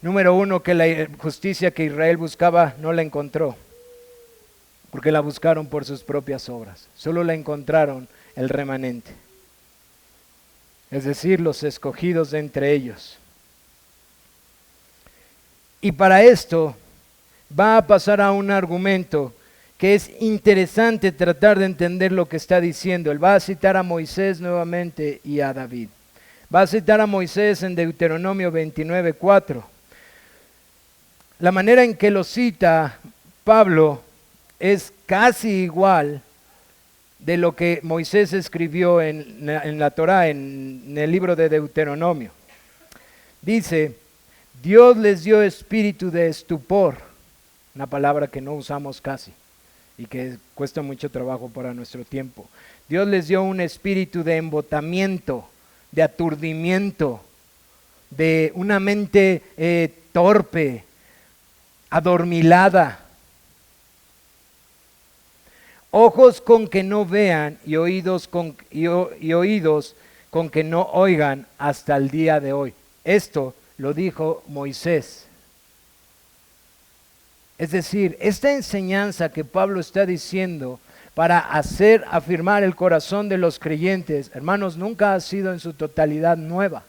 Número uno, que la justicia que Israel buscaba no la encontró, porque la buscaron por sus propias obras. Solo la encontraron el remanente, es decir, los escogidos de entre ellos. Y para esto va a pasar a un argumento que es interesante tratar de entender lo que está diciendo. Él va a citar a Moisés nuevamente y a David. Va a citar a Moisés en Deuteronomio 29:4. La manera en que lo cita Pablo es casi igual de lo que Moisés escribió en la Torá, en el libro de Deuteronomio. Dice, Dios les dio espíritu de estupor, una palabra que no usamos casi y que cuesta mucho trabajo para nuestro tiempo. Dios les dio un espíritu de embotamiento, de aturdimiento, de una mente torpe, adormilada, ojos con que no vean y oídos con que no oigan hasta el día de hoy. Esto lo dijo Moisés. Es decir, esta enseñanza que Pablo está diciendo para hacer afirmar el corazón de los creyentes, hermanos, nunca ha sido en su totalidad nueva.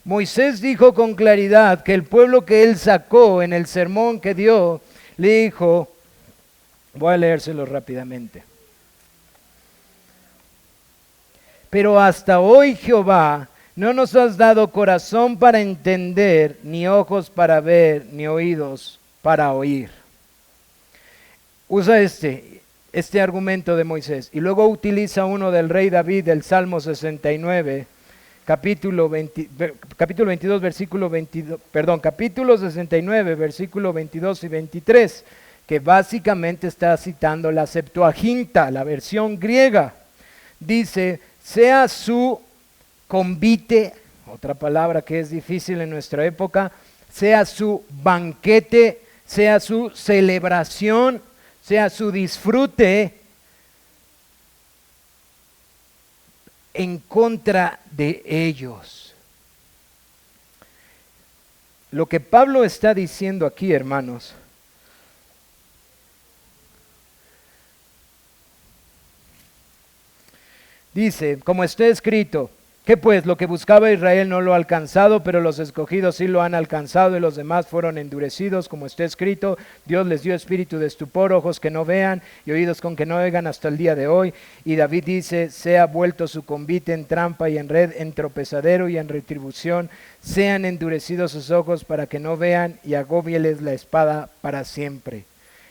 Moisés dijo con claridad que el pueblo que él sacó en el sermón que dio, le dijo, voy a leérselo rápidamente. Pero hasta hoy, Jehová, no nos has dado corazón para entender, ni ojos para ver, ni oídos para oír. Usa este argumento de Moisés y luego utiliza uno del rey David del Salmo 69, capítulo 22, versículo 22, capítulo 69, versículo 22 y 23, que básicamente está citando la Septuaginta, la versión griega. Dice, sea su convite, otra palabra que es difícil en nuestra época, sea su banquete, sea su celebración, sea su disfrute en contra de ellos. Lo que Pablo está diciendo aquí, hermanos, dice, como está escrito, que pues lo que buscaba Israel no lo ha alcanzado, pero los escogidos sí lo han alcanzado y los demás fueron endurecidos, como está escrito, Dios les dio espíritu de estupor, ojos que no vean y oídos con que no oigan hasta el día de hoy. Y David dice, sea vuelto su convite en trampa y en red, en tropezadero y en retribución, sean endurecidos sus ojos para que no vean y agóbieles la espada para siempre.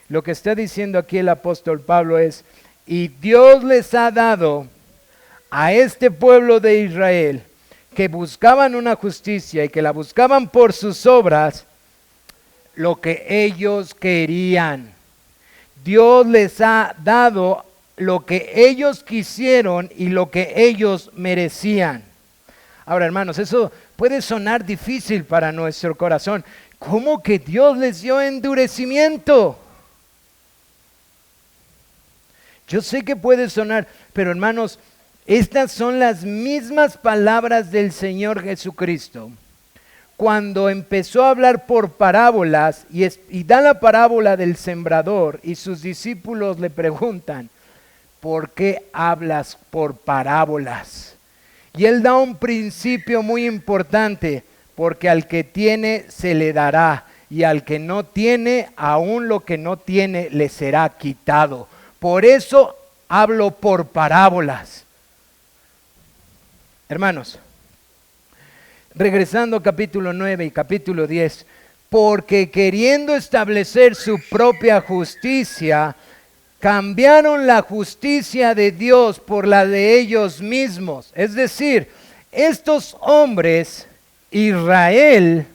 Lo que está diciendo aquí el apóstol Pablo es, y Dios les ha dado a este pueblo de Israel que buscaban una justicia y que la buscaban por sus obras, lo que ellos querían. Dios les ha dado lo que ellos quisieron y lo que ellos merecían. Ahora, hermanos, eso puede sonar difícil para nuestro corazón. ¿Cómo que Dios les dio endurecimiento? Yo sé que puede sonar, pero hermanos, estas son las mismas palabras del Señor Jesucristo cuando empezó a hablar por parábolas y da la parábola del sembrador y sus discípulos le preguntan, ¿por qué hablas por parábolas? Y él da un principio muy importante, porque al que tiene se le dará y al que no tiene, aún lo que no tiene le será quitado. Por eso hablo por parábolas. Hermanos, regresando a capítulo 9 y capítulo 10, porque queriendo establecer su propia justicia, cambiaron la justicia de Dios por la de ellos mismos. Es decir, estos hombres, Israel,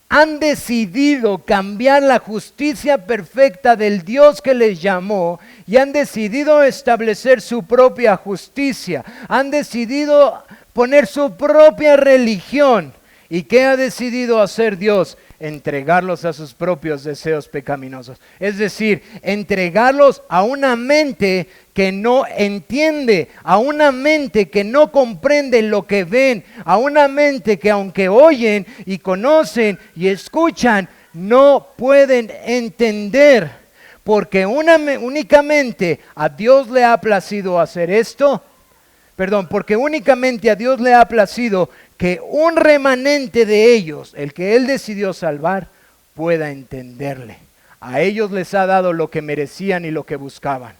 han decidido cambiar la justicia perfecta del Dios que les llamó y han decidido establecer su propia justicia. Han decidido poner su propia religión. ¿Y qué ha decidido hacer Dios? Entregarlos a sus propios deseos pecaminosos. Es decir, entregarlos a una mente que no entiende, a una mente que no comprende lo que ven, a una mente que aunque oyen y conocen y escuchan, no pueden entender. Porque únicamente a Dios le ha placido hacer esto. Porque únicamente a Dios le ha placido que un remanente de ellos, el que Él decidió salvar, pueda entenderle. A ellos les ha dado lo que merecían y lo que buscaban.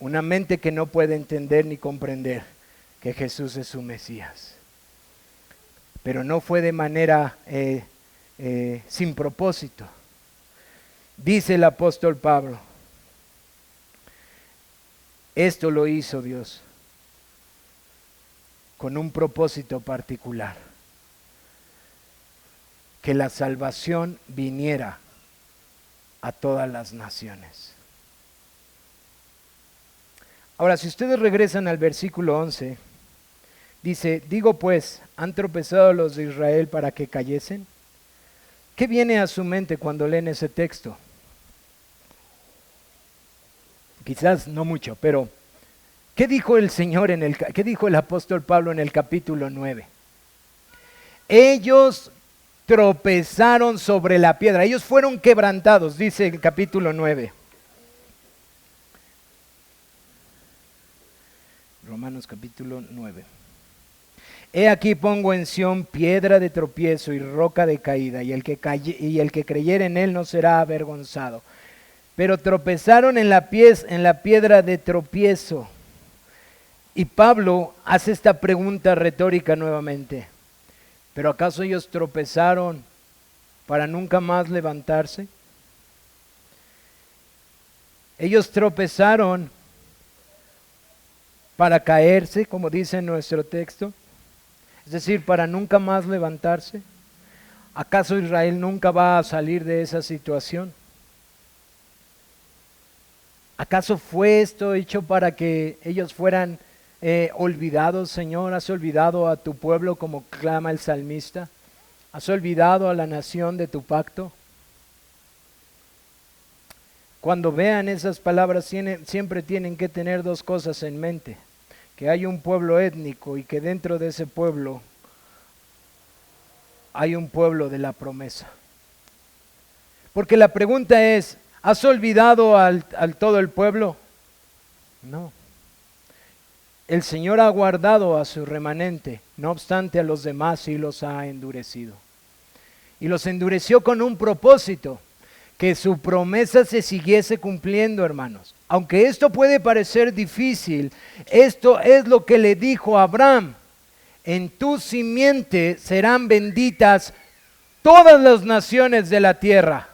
Una mente que no puede entender ni comprender que Jesús es su Mesías. Pero no fue de manera sin propósito. Dice el apóstol Pablo, esto lo hizo Dios con un propósito particular, que la salvación viniera a todas las naciones. Ahora, si ustedes regresan al versículo 11, dice, digo pues, ¿han tropezado los de Israel para que cayesen? ¿Qué viene a su mente cuando leen ese texto? Quizás no mucho, pero ¿qué dijo el Señor qué dijo el apóstol Pablo en el capítulo 9? Ellos tropezaron sobre la piedra, ellos fueron quebrantados, dice el capítulo 9. Romanos capítulo 9. He aquí pongo en Sión piedra de tropiezo y roca de caída, y el que creyere en él no será avergonzado. Pero tropezaron en la piedra de tropiezo. Y Pablo hace esta pregunta retórica nuevamente. ¿Pero acaso ellos tropezaron para nunca más levantarse? Ellos tropezaron para caerse, como dice en nuestro texto. Es decir, para nunca más levantarse. ¿Acaso Israel nunca va a salir de esa situación? ¿Acaso fue esto hecho para que ellos fueran olvidados, Señor? ¿Has olvidado a tu pueblo como clama el salmista? ¿Has olvidado a la nación de tu pacto? Cuando vean esas palabras siempre tienen que tener dos cosas en mente. Que hay un pueblo étnico y que dentro de ese pueblo hay un pueblo de la promesa. Porque la pregunta es, ¿has olvidado al todo el pueblo? No. El Señor ha guardado a su remanente, no obstante a los demás sí los ha endurecido. Y los endureció con un propósito, que su promesa se siguiese cumpliendo, hermanos. Aunque esto puede parecer difícil, esto es lo que le dijo a Abraham. En tu simiente serán benditas todas las naciones de la tierra.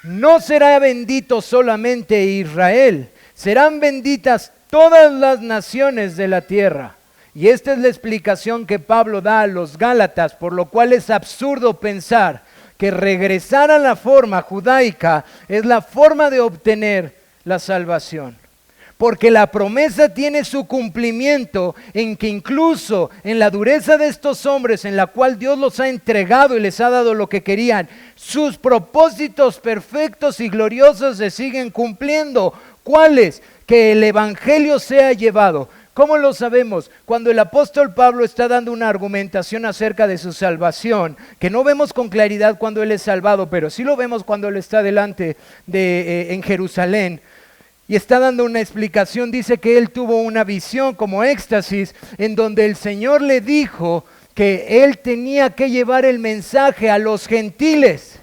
No será bendito solamente Israel, serán benditas todas las naciones de la tierra. Y esta es la explicación que Pablo da a los Gálatas, por lo cual es absurdo pensar que regresar a la forma judaica es la forma de obtener la salvación. Porque la promesa tiene su cumplimiento en que incluso en la dureza de estos hombres, en la cual Dios los ha entregado y les ha dado lo que querían, sus propósitos perfectos y gloriosos se siguen cumpliendo. ¿Cuáles? Que el evangelio sea llevado. ¿Cómo lo sabemos? Cuando el apóstol Pablo está dando una argumentación acerca de su salvación, que no vemos con claridad cuando él es salvado, pero sí lo vemos cuando él está delante en Jerusalén, y está dando una explicación, dice que él tuvo una visión como éxtasis, en donde el Señor le dijo que él tenía que llevar el mensaje a los gentiles.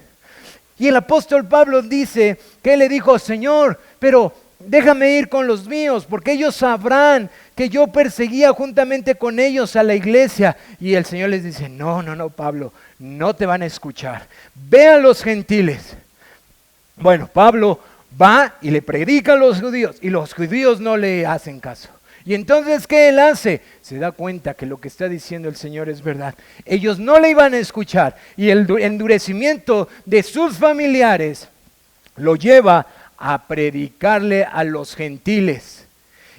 Y el apóstol Pablo dice que él le dijo, Señor, pero déjame ir con los míos, porque ellos sabrán que yo perseguía juntamente con ellos a la iglesia. Y el Señor les dice, no, Pablo, no te van a escuchar. Ve a los gentiles. Bueno, Pablo va y le predica a los judíos y los judíos no le hacen caso. Y entonces, ¿qué él hace? Se da cuenta que lo que está diciendo el Señor es verdad. Ellos no le iban a escuchar y el endurecimiento de sus familiares lo lleva a predicarle a los gentiles.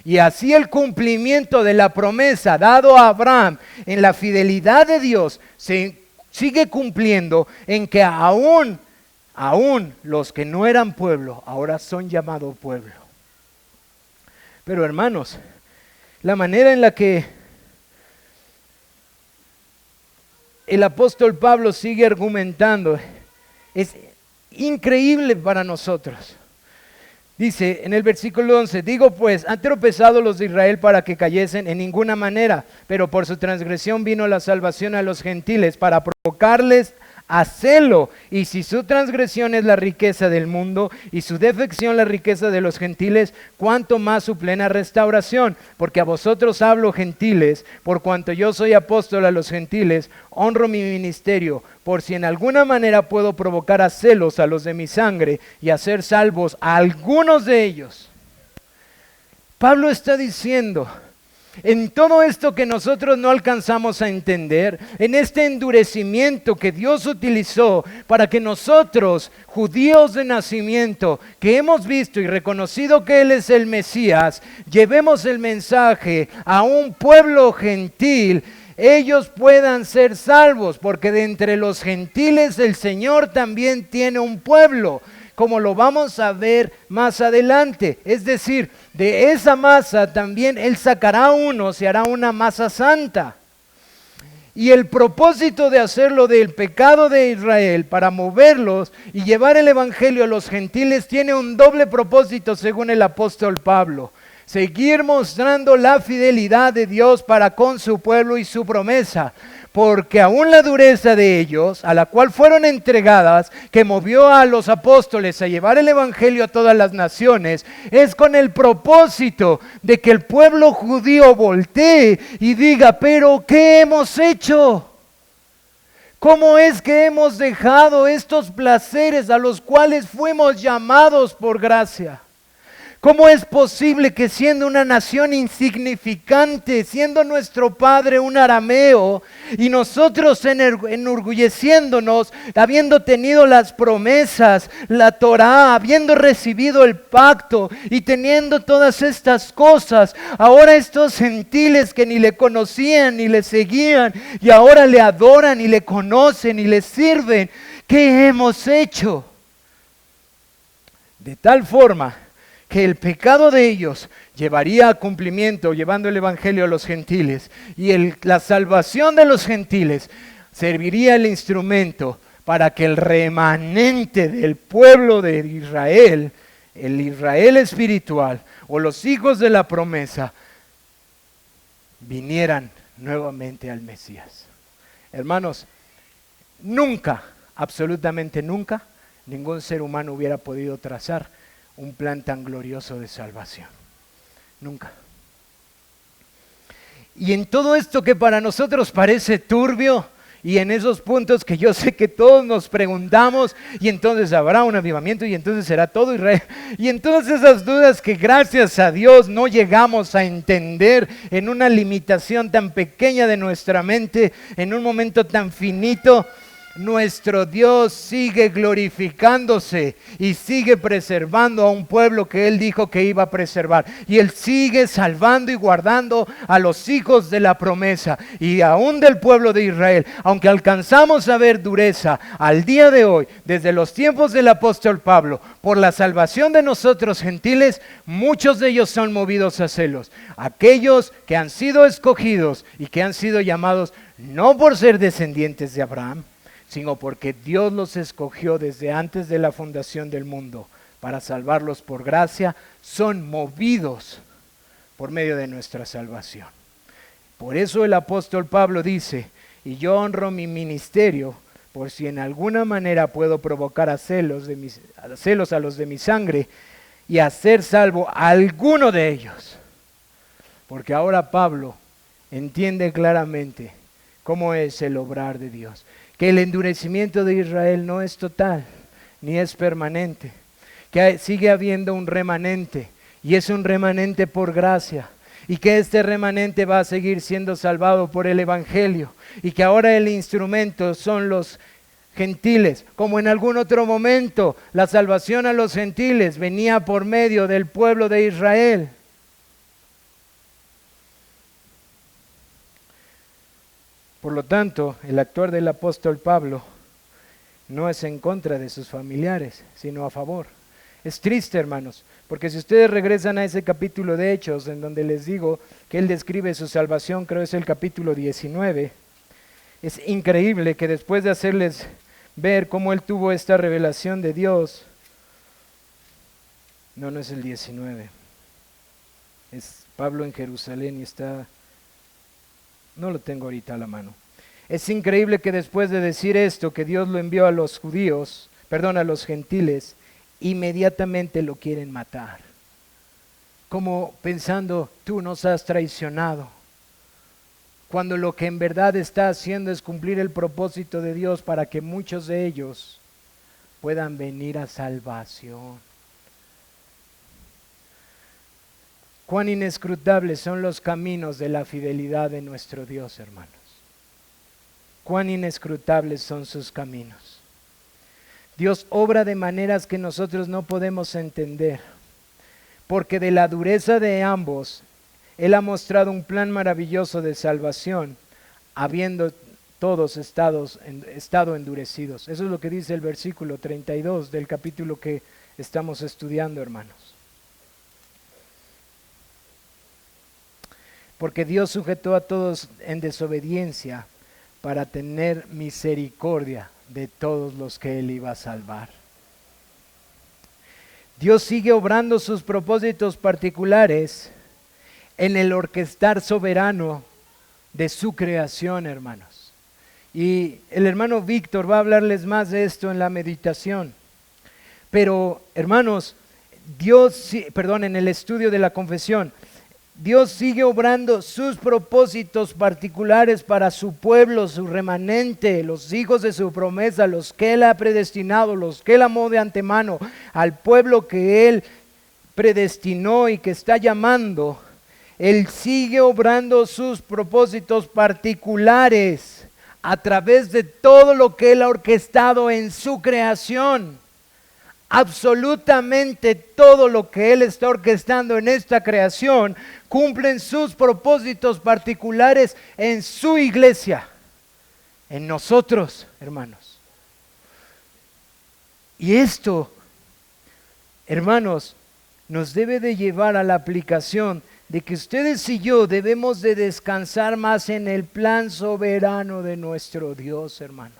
Y así el cumplimiento de la promesa dado a Abraham en la fidelidad de Dios se sigue cumpliendo en que aún los que no eran pueblo ahora son llamados pueblo. Pero hermanos, la manera en la que el apóstol Pablo sigue argumentando es increíble para nosotros. Dice en el versículo 11, digo pues, han tropezado los de Israel para que cayesen en ninguna manera, pero por su transgresión vino la salvación a los gentiles para provocarles a celo. Y si su transgresión es la riqueza del mundo y su defección la riqueza de los gentiles, cuánto más su plena restauración. Porque a vosotros hablo, gentiles, por cuanto yo soy apóstol a los gentiles, honro mi ministerio, por si en alguna manera puedo provocar a celos a los de mi sangre y hacer salvos a algunos de ellos. Pablo está diciendo, en todo esto que nosotros no alcanzamos a entender, en este endurecimiento que Dios utilizó para que nosotros, judíos de nacimiento, que hemos visto y reconocido que Él es el Mesías, llevemos el mensaje a un pueblo gentil, ellos puedan ser salvos, porque de entre los gentiles el Señor también tiene un pueblo, como lo vamos a ver más adelante. Es decir, de esa masa también Él sacará unos y hará una masa santa. Y el propósito de hacerlo del pecado de Israel para moverlos y llevar el evangelio a los gentiles tiene un doble propósito según el apóstol Pablo. Seguir mostrando la fidelidad de Dios para con su pueblo y su promesa. Porque aún la dureza de ellos, a la cual fueron entregadas, que movió a los apóstoles a llevar el evangelio a todas las naciones, es con el propósito de que el pueblo judío voltee y diga, pero ¿qué hemos hecho? ¿Cómo es que hemos dejado estos placeres a los cuales fuimos llamados por gracia? ¿Cómo es posible que siendo una nación insignificante, siendo nuestro padre un arameo, y nosotros enorgulleciéndonos, habiendo tenido las promesas, la Torá, habiendo recibido el pacto y teniendo todas estas cosas, ahora estos gentiles que ni le conocían ni le seguían, y ahora le adoran y le conocen y le sirven, ¿qué hemos hecho? De tal forma que el pecado de ellos llevaría a cumplimiento, llevando el evangelio a los gentiles, y la salvación de los gentiles serviría el instrumento para que el remanente del pueblo de Israel, el Israel espiritual, o los hijos de la promesa, vinieran nuevamente al Mesías. Hermanos, nunca, absolutamente nunca, ningún ser humano hubiera podido trazar un plan tan glorioso de salvación. Nunca. Y en todo esto que para nosotros parece turbio, y en esos puntos que yo sé que todos nos preguntamos, y entonces habrá un avivamiento, y entonces será todo Israel, y en todas esas dudas que gracias a Dios no llegamos a entender en una limitación tan pequeña de nuestra mente, en un momento tan finito, nuestro Dios sigue glorificándose y sigue preservando a un pueblo que Él dijo que iba a preservar. Y Él sigue salvando y guardando a los hijos de la promesa y aún del pueblo de Israel. Aunque alcanzamos a ver dureza al día de hoy, desde los tiempos del apóstol Pablo, por la salvación de nosotros gentiles, muchos de ellos son movidos a celos. Aquellos que han sido escogidos y que han sido llamados no por ser descendientes de Abraham, sino porque Dios los escogió desde antes de la fundación del mundo para salvarlos por gracia, son movidos por medio de nuestra salvación. Por eso el apóstol Pablo dice, y yo honro mi ministerio, por si en alguna manera puedo provocar a celos a los de mi sangre y hacer salvo a alguno de ellos. Porque ahora Pablo entiende claramente cómo es el obrar de Dios. Que el endurecimiento de Israel no es total, ni es permanente. que sigue habiendo un remanente, y es un remanente por gracia, y que este remanente va a seguir siendo salvado por el Evangelio, y que ahora el instrumento son los gentiles, como en algún otro momento la salvación a los gentiles venía por medio del pueblo de Israel. Por lo tanto, el actuar del apóstol Pablo no es en contra de sus familiares, sino a favor. Es triste, hermanos, porque si ustedes regresan a ese capítulo de Hechos, en donde les digo que él describe su salvación, creo es el capítulo 19, es increíble que después de hacerles ver cómo él tuvo esta revelación de Dios, no es el 19, es Pablo en Jerusalén y está, no lo tengo ahorita a la mano. Es increíble que después de decir esto, que Dios lo envió a los judíos, a los gentiles, inmediatamente lo quieren matar. Como pensando, tú nos has traicionado. Cuando lo que en verdad está haciendo es cumplir el propósito de Dios para que muchos de ellos puedan venir a salvación. Cuán inescrutables son los caminos de la fidelidad de nuestro Dios, hermanos. Cuán inescrutables son sus caminos. Dios obra de maneras que nosotros no podemos entender, porque de la dureza de ambos, Él ha mostrado un plan maravilloso de salvación, habiendo todos estado endurecidos. Eso es lo que dice el versículo 32 del capítulo que estamos estudiando, hermanos. Porque Dios sujetó a todos en desobediencia para tener misericordia de todos los que Él iba a salvar. Dios sigue obrando sus propósitos particulares en el orquestar soberano de su creación, hermanos. Y el hermano Víctor va a hablarles más de esto en la meditación. Pero, hermanos, en el estudio de la confesión, Dios sigue obrando sus propósitos particulares para su pueblo, su remanente, los hijos de su promesa, los que Él ha predestinado, los que Él amó de antemano, al pueblo que Él predestinó y que está llamando. Él sigue obrando sus propósitos particulares a través de todo lo que Él ha orquestado en su creación. Absolutamente todo lo que Él está orquestando en esta creación cumplen sus propósitos particulares en su iglesia, en nosotros, hermanos. Y esto, hermanos, nos debe de llevar a la aplicación de que ustedes y yo debemos de descansar más en el plan soberano de nuestro Dios, hermanos.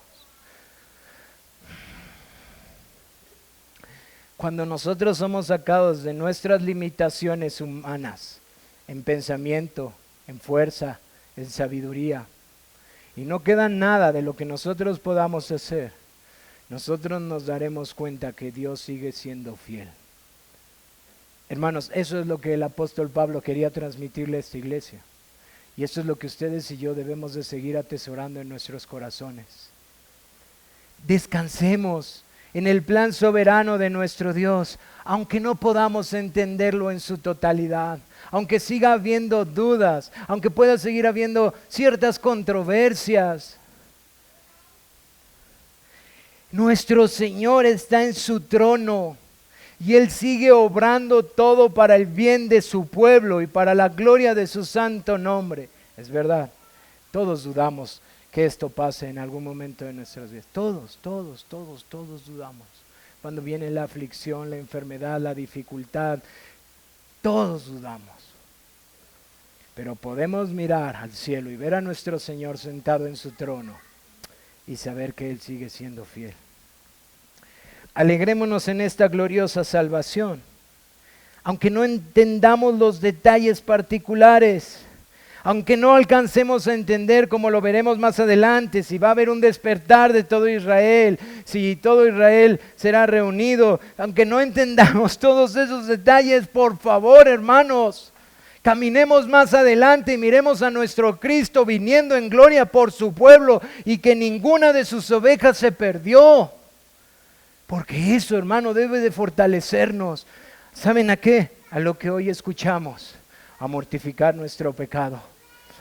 Cuando nosotros somos sacados de nuestras limitaciones humanas, en pensamiento, en fuerza, en sabiduría, y no queda nada de lo que nosotros podamos hacer, nosotros nos daremos cuenta que Dios sigue siendo fiel. Hermanos, eso es lo que el apóstol Pablo quería transmitirle a esta iglesia. Y eso es lo que ustedes y yo debemos de seguir atesorando en nuestros corazones. Descansemos en el plan soberano de nuestro Dios, aunque no podamos entenderlo en su totalidad, aunque siga habiendo dudas, aunque pueda seguir habiendo ciertas controversias. Nuestro Señor está en su trono y Él sigue obrando todo para el bien de su pueblo y para la gloria de su santo nombre. Es verdad, todos dudamos que esto pase en algún momento de nuestras vidas. Todos dudamos. Cuando viene la aflicción, la enfermedad, la dificultad, todos dudamos. Pero podemos mirar al cielo y ver a nuestro Señor sentado en su trono y saber que Él sigue siendo fiel. Alegrémonos en esta gloriosa salvación, aunque no entendamos los detalles particulares, aunque no alcancemos a entender, como lo veremos más adelante, si va a haber un despertar de todo Israel, si todo Israel será reunido, aunque no entendamos todos esos detalles, por favor, hermanos, caminemos más adelante y miremos a nuestro Cristo viniendo en gloria por su pueblo y que ninguna de sus ovejas se perdió. Porque eso, hermano, debe de fortalecernos. ¿Saben a qué? A lo que hoy escuchamos, a mortificar nuestro pecado,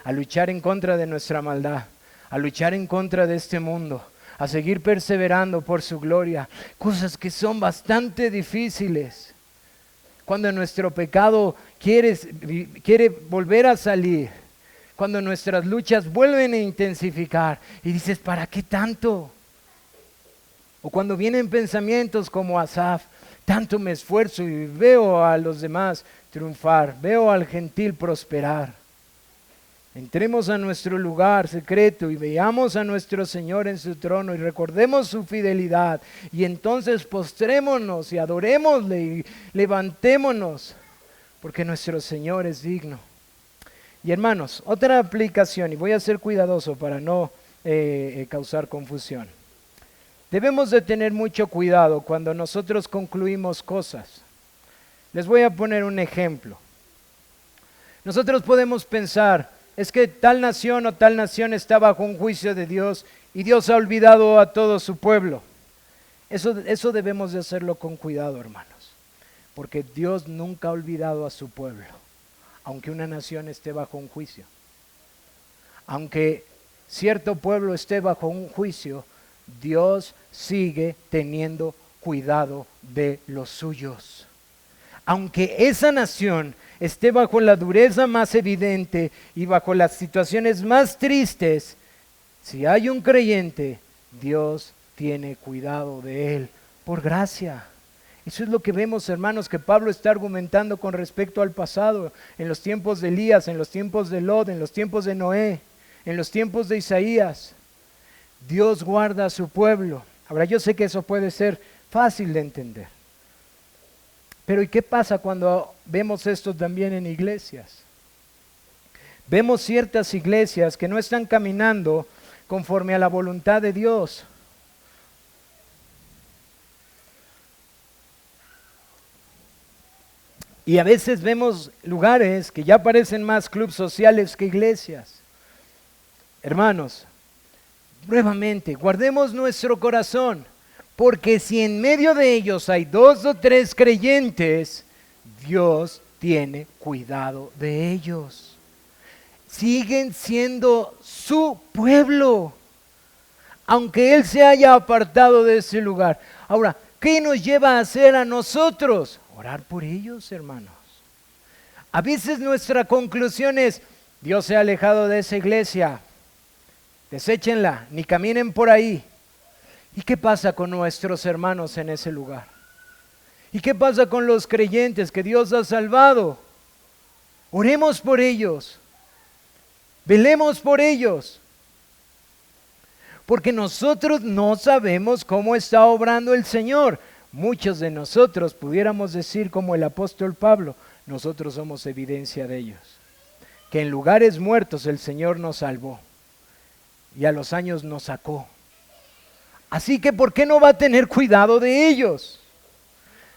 a luchar en contra de nuestra maldad, a luchar en contra de este mundo, a seguir perseverando por su gloria, cosas que son bastante difíciles. Cuando nuestro pecado quiere volver a salir, cuando nuestras luchas vuelven a intensificar y dices, ¿para qué tanto? O cuando vienen pensamientos como Asaf, tanto me esfuerzo y veo a los demás triunfar, veo al gentil prosperar. Entremos a nuestro lugar secreto y veamos a nuestro Señor en su trono y recordemos su fidelidad. Y entonces postrémonos y adorémosle y levantémonos, porque nuestro Señor es digno. Y hermanos, otra aplicación, y voy a ser cuidadoso para no causar confusión. Debemos de tener mucho cuidado cuando nosotros concluimos cosas. Les voy a poner un ejemplo. Nosotros podemos pensar, es que tal nación o tal nación está bajo un juicio de Dios y Dios ha olvidado a todo su pueblo. Eso debemos de hacerlo con cuidado, hermanos, porque Dios nunca ha olvidado a su pueblo, aunque una nación esté bajo un juicio. Aunque cierto pueblo esté bajo un juicio, Dios sigue teniendo cuidado de los suyos. Aunque esa nación esté bajo la dureza más evidente y bajo las situaciones más tristes, si hay un creyente, Dios tiene cuidado de él por gracia. Eso es lo que vemos, hermanos, que Pablo está argumentando con respecto al pasado, en los tiempos de Elías, en los tiempos de Lot, en los tiempos de Noé, en los tiempos de Isaías. Dios guarda a su pueblo. Ahora, yo sé que eso puede ser fácil de entender. Pero ¿y qué pasa cuando vemos esto también en iglesias? Vemos ciertas iglesias que no están caminando conforme a la voluntad de Dios. Y a veces vemos lugares que ya parecen más clubes sociales que iglesias. Hermanos, nuevamente, guardemos nuestro corazón, porque si en medio de ellos hay 2 o 3 creyentes, Dios tiene cuidado de ellos. Siguen siendo su pueblo, aunque Él se haya apartado de ese lugar. Ahora, ¿qué nos lleva a hacer a nosotros? Orar por ellos, hermanos. A veces nuestra conclusión es, Dios se ha alejado de esa iglesia, deséchenla, ni caminen por ahí. ¿Y qué pasa con nuestros hermanos en ese lugar? ¿Y qué pasa con los creyentes que Dios ha salvado? Oremos por ellos, velemos por ellos, porque nosotros no sabemos cómo está obrando el Señor. Muchos de nosotros pudiéramos decir como el apóstol Pablo, nosotros somos evidencia de ellos, que en lugares muertos el Señor nos salvó y a los años nos sacó. Así que ¿por qué no va a tener cuidado de ellos?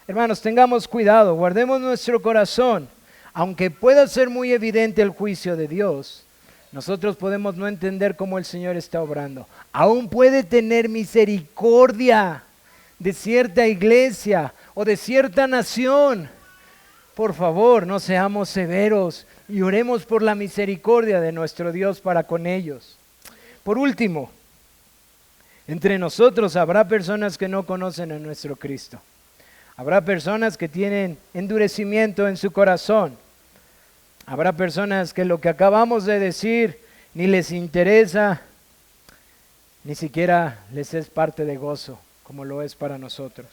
Hermanos, tengamos cuidado, guardemos nuestro corazón. Aunque pueda ser muy evidente el juicio de Dios, nosotros podemos no entender cómo el Señor está obrando. Aún puede tener misericordia de cierta iglesia o de cierta nación. Por favor, no seamos severos y oremos por la misericordia de nuestro Dios para con ellos. Por último, entre nosotros habrá personas que no conocen a nuestro Cristo. Habrá personas que tienen endurecimiento en su corazón. Habrá personas que lo que acabamos de decir ni les interesa, ni siquiera les es parte de gozo, como lo es para nosotros.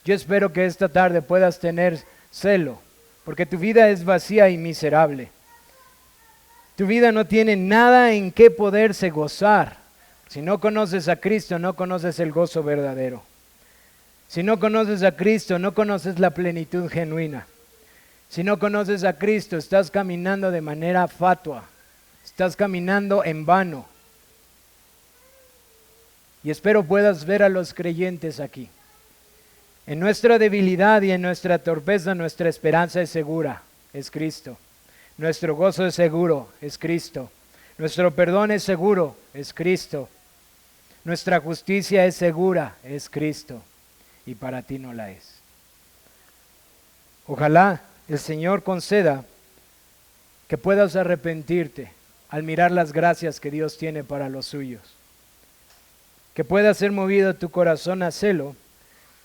Yo espero que esta tarde puedas tener celo, porque tu vida es vacía y miserable. Tu vida no tiene nada en qué poderse gozar. Si no conoces a Cristo, no conoces el gozo verdadero. Si no conoces a Cristo, no conoces la plenitud genuina. Si no conoces a Cristo, estás caminando de manera fatua. Estás caminando en vano. Y espero puedas ver a los creyentes aquí. En nuestra debilidad y en nuestra torpeza, nuestra esperanza es segura, es Cristo. Nuestro gozo es seguro, es Cristo. Nuestro perdón es seguro, es Cristo. Nuestra justicia es segura, es Cristo. y para ti no la es. Ojalá el Señor conceda que puedas arrepentirte al mirar las gracias que Dios tiene para los suyos, que pueda ser movido tu corazón a celo,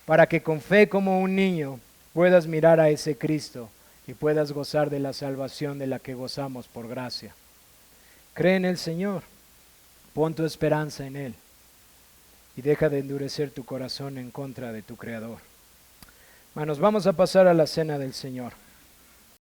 para que con fe como un niño puedas mirar a ese Cristo y puedas gozar de la salvación de la que gozamos por gracia. Cree en el Señor, pon tu esperanza en Él y deja de endurecer tu corazón en contra de tu Creador. Hermanos, vamos a pasar a la cena del Señor.